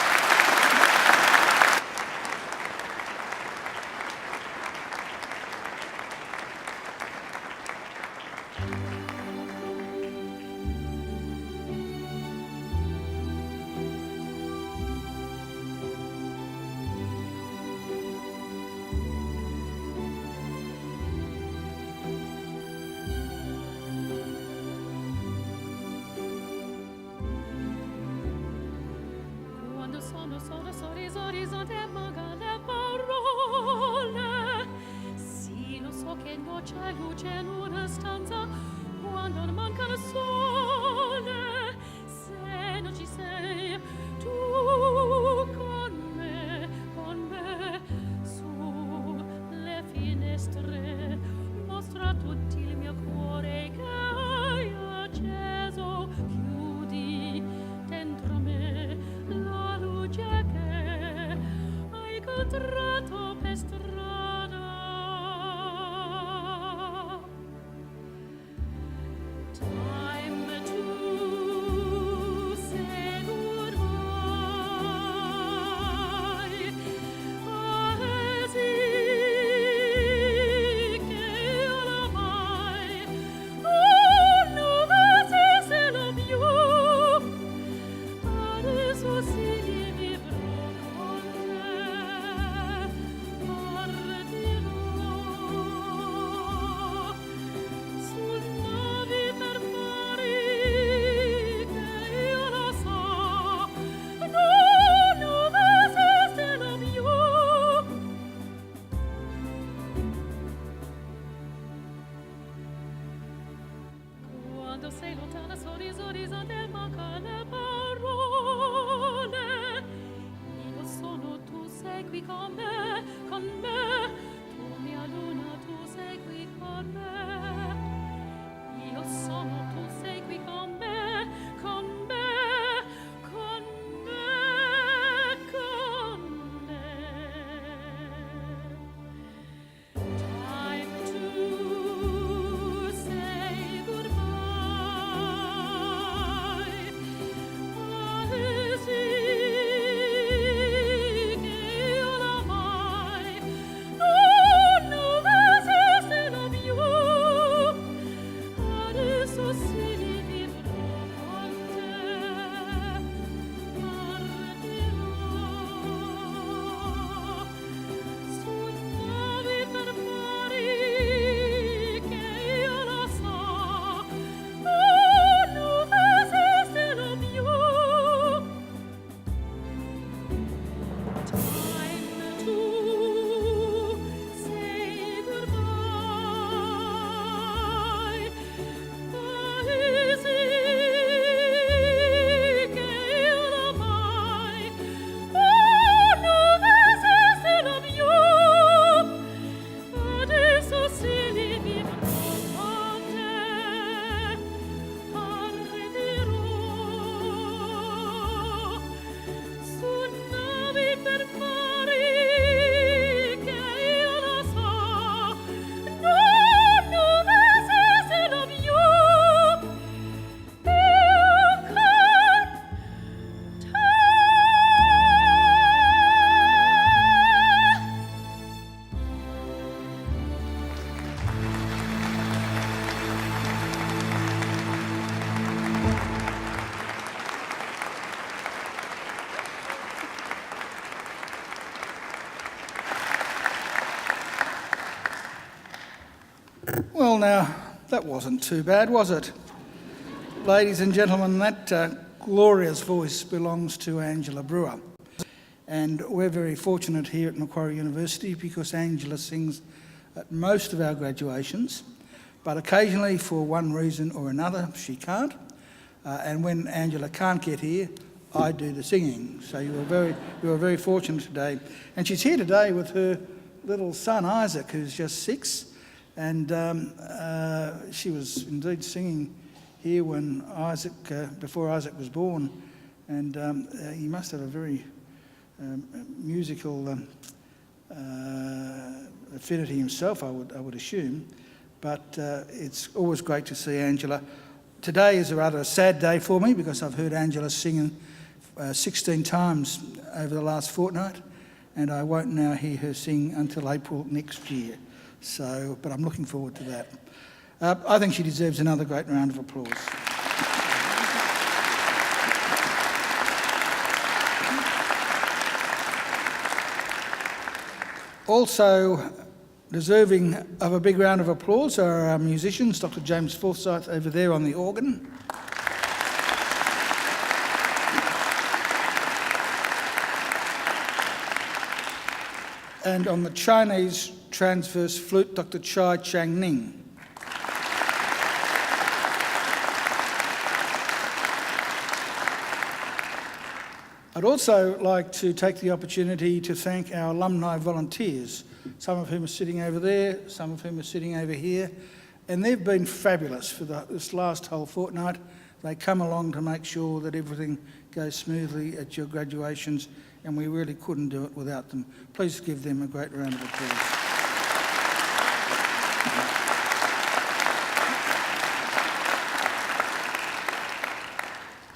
Quando sono sorriso te manca le parole. Sì, lo so che non c'è luce in una stanza quando manca il sole. Se non ci sei tu con me, sulle finestre mostra tutti il mio cuore che hai acceso. Chiudi dentro me la luce che hai incontrato per strada. Time to say goodbye. Sì che oramai non esiste più. Adesso sì vivrò con te, partirò sul navi per mari che io lo so, non esistono più. Quando sei lontana, sorriso te manca le parole. Io sono, tu sei qui con me, tu mia luna, tu sei qui con me. Io sono, tu sei qui con me, con me, con me, con me. Time to say goodbye. Sì che oramai non esistono più. Adesso sì vivrò con te, partirò su navi per mari che io lo so, non esistono più. Time to say goodbye. Sì che oramai non esistono più. Adesso sì vivrò con te, partirò su navi per mari che io lo so, non esistono più. Well, now, that wasn't too bad, was it? Ladies and gentlemen, that glorious voice belongs to Angela Brewer. And we're very fortunate here at Macquarie University because Angela sings at most of our graduations, but occasionally, for one reason or another, she can't. And when Angela can't get here, I do the singing. So you were very fortunate today. And she's here today with her little son, Isaac, who's just 6. And she was indeed singing here when before Isaac was born, and he must have a very musical affinity himself, I would assume. But it's always great to see Angela. Today is a rather sad day for me because I've heard Angela singing 16 times over the last fortnight, and I won't now hear her sing until April next year. But I'm looking forward to that. I think she deserves another great round of applause. Also deserving of a big round of applause are our musicians, Dr. James Forsyth over there on the organ. And on the Chinese transverse flute, Dr. Chai Chang Ning. I'd also like to take the opportunity to thank our alumni volunteers, some of whom are sitting over there, some of whom are sitting over here, and they've been fabulous for this last whole fortnight. They come along to make sure that everything goes smoothly at your graduations, and we really couldn't do it without them. Please give them a great round of applause.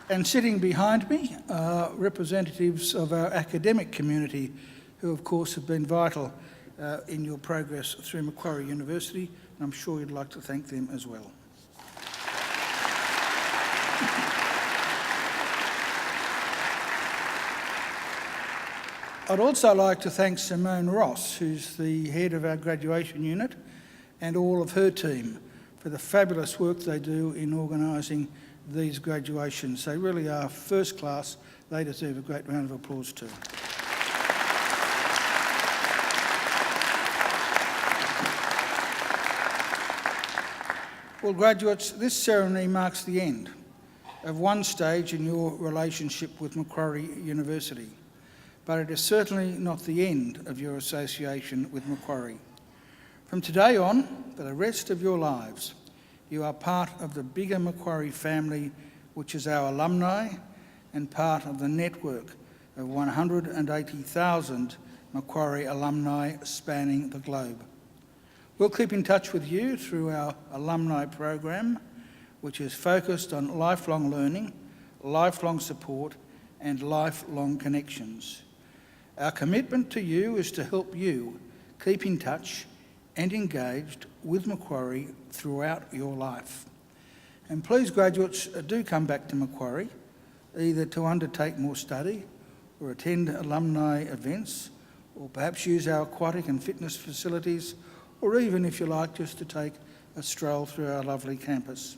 And sitting behind me are representatives of our academic community who, of course, have been vital in your progress through Macquarie University, and I'm sure you'd like to thank them as well. I'd also like to thank Simone Ross, who's the head of our graduation unit, and all of her team for the fabulous work they do in organising these graduations. They really are first class. They deserve a great round of applause too. Well, graduates, this ceremony marks the end of one stage in your relationship with Macquarie University, but it is certainly not the end of your association with Macquarie. From today on, for the rest of your lives, you are part of the bigger Macquarie family, which is our alumni, and part of the network of 180,000 Macquarie alumni spanning the globe. We'll keep in touch with you through our alumni program, which is focused on lifelong learning, lifelong support, and lifelong connections. Our commitment to you is to help you keep in touch and engaged with Macquarie throughout your life. And please, graduates, do come back to Macquarie, either to undertake more study or attend alumni events, or perhaps use our aquatic and fitness facilities, or even, if you like, just to take a stroll through our lovely campus.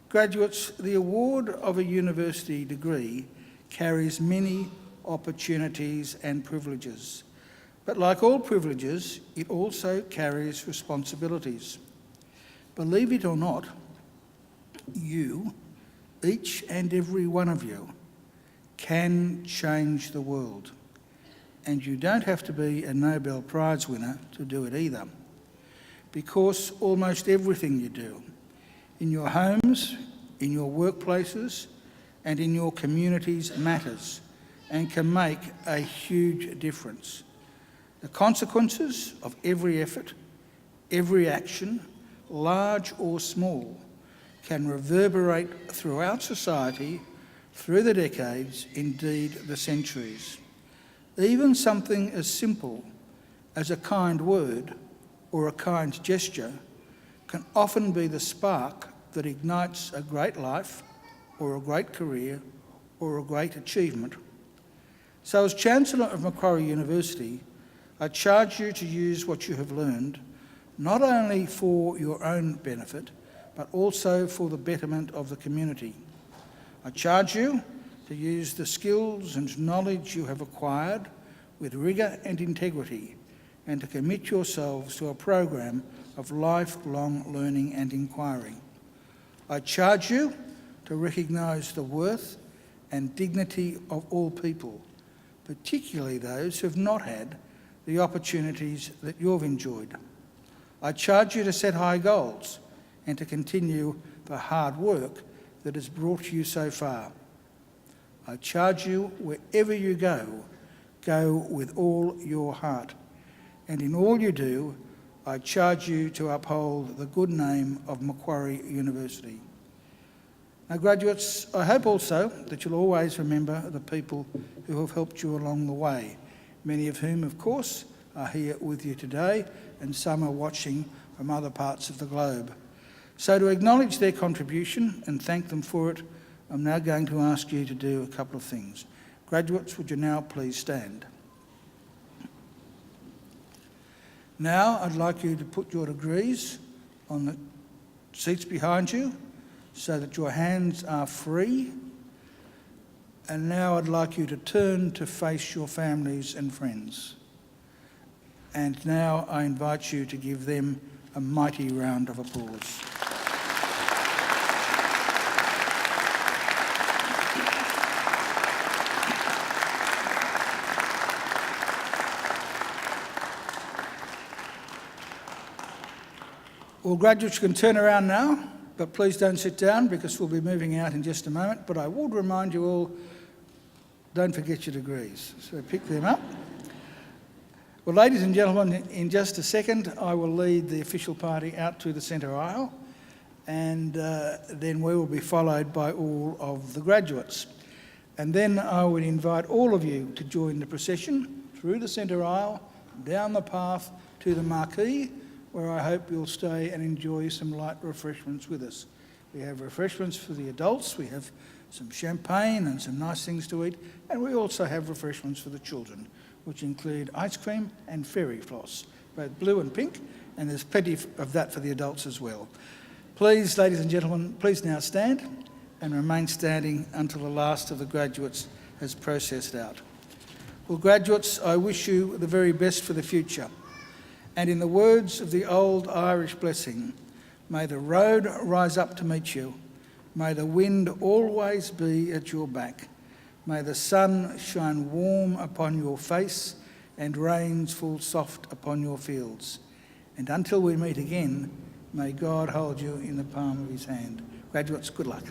Graduates, the award of a university degree carries many opportunities and privileges. But like all privileges, it also carries responsibilities. Believe it or not, you, each and every one of you, can change the world. And you don't have to be a Nobel Prize winner to do it either. Because almost everything you do, in your homes, in your workplaces, and in your communities matters and can make a huge difference. The consequences of every effort, every action, large or small, can reverberate throughout society, through the decades, indeed the centuries. Even something as simple as a kind word or a kind gesture can often be the spark that ignites a great life or a great career or a great achievement. So as Chancellor of Macquarie University, I charge you to use what you have learned, not only for your own benefit, but also for the betterment of the community. I charge you to use the skills and knowledge you have acquired with rigour and integrity, and to commit yourselves to a program of lifelong learning and inquiry. I charge you to recognise the worth and dignity of all people, particularly those who have not had the opportunities that you've enjoyed. I charge you to set high goals and to continue for hard work that has brought you so far. I charge you, wherever you go, go with all your heart. And in all you do, I charge you to uphold the good name of Macquarie University. Now, graduates, I hope also that you'll always remember the people who have helped you along the way, many of whom, of course, are here with you today, and some are watching from other parts of the globe. So to acknowledge their contribution and thank them for it, I'm now going to ask you to do a couple of things. Graduates, would you now please stand? Now I'd like you to put your degrees on the seats behind you so that your hands are free. And now I'd like you to turn to face your families and friends. And now I invite you to give them a mighty round of applause. Well, graduates can turn around now, but please don't sit down because we'll be moving out in just a moment. But I would remind you all, don't forget your degrees, so pick them up. Well, ladies and gentlemen, in just a second, I will lead the official party out to the centre aisle, and then we will be followed by all of the graduates. And then I would invite all of you to join the procession through the centre aisle, down the path to the Macquarie, where I hope you'll stay and enjoy some light refreshments with us. We have refreshments for the adults, we have some champagne and some nice things to eat, and we also have refreshments for the children, which include ice cream and fairy floss, both blue and pink, and there's plenty of that for the adults as well. Please, ladies and gentlemen, please now stand and remain standing until the last of the graduates has processed out. Well, graduates, I wish you the very best for the future. And in the words of the old Irish blessing, may the road rise up to meet you, may the wind always be at your back, may the sun shine warm upon your face and rains fall soft upon your fields. And until we meet again, may God hold you in the palm of his hand. Graduates, good luck.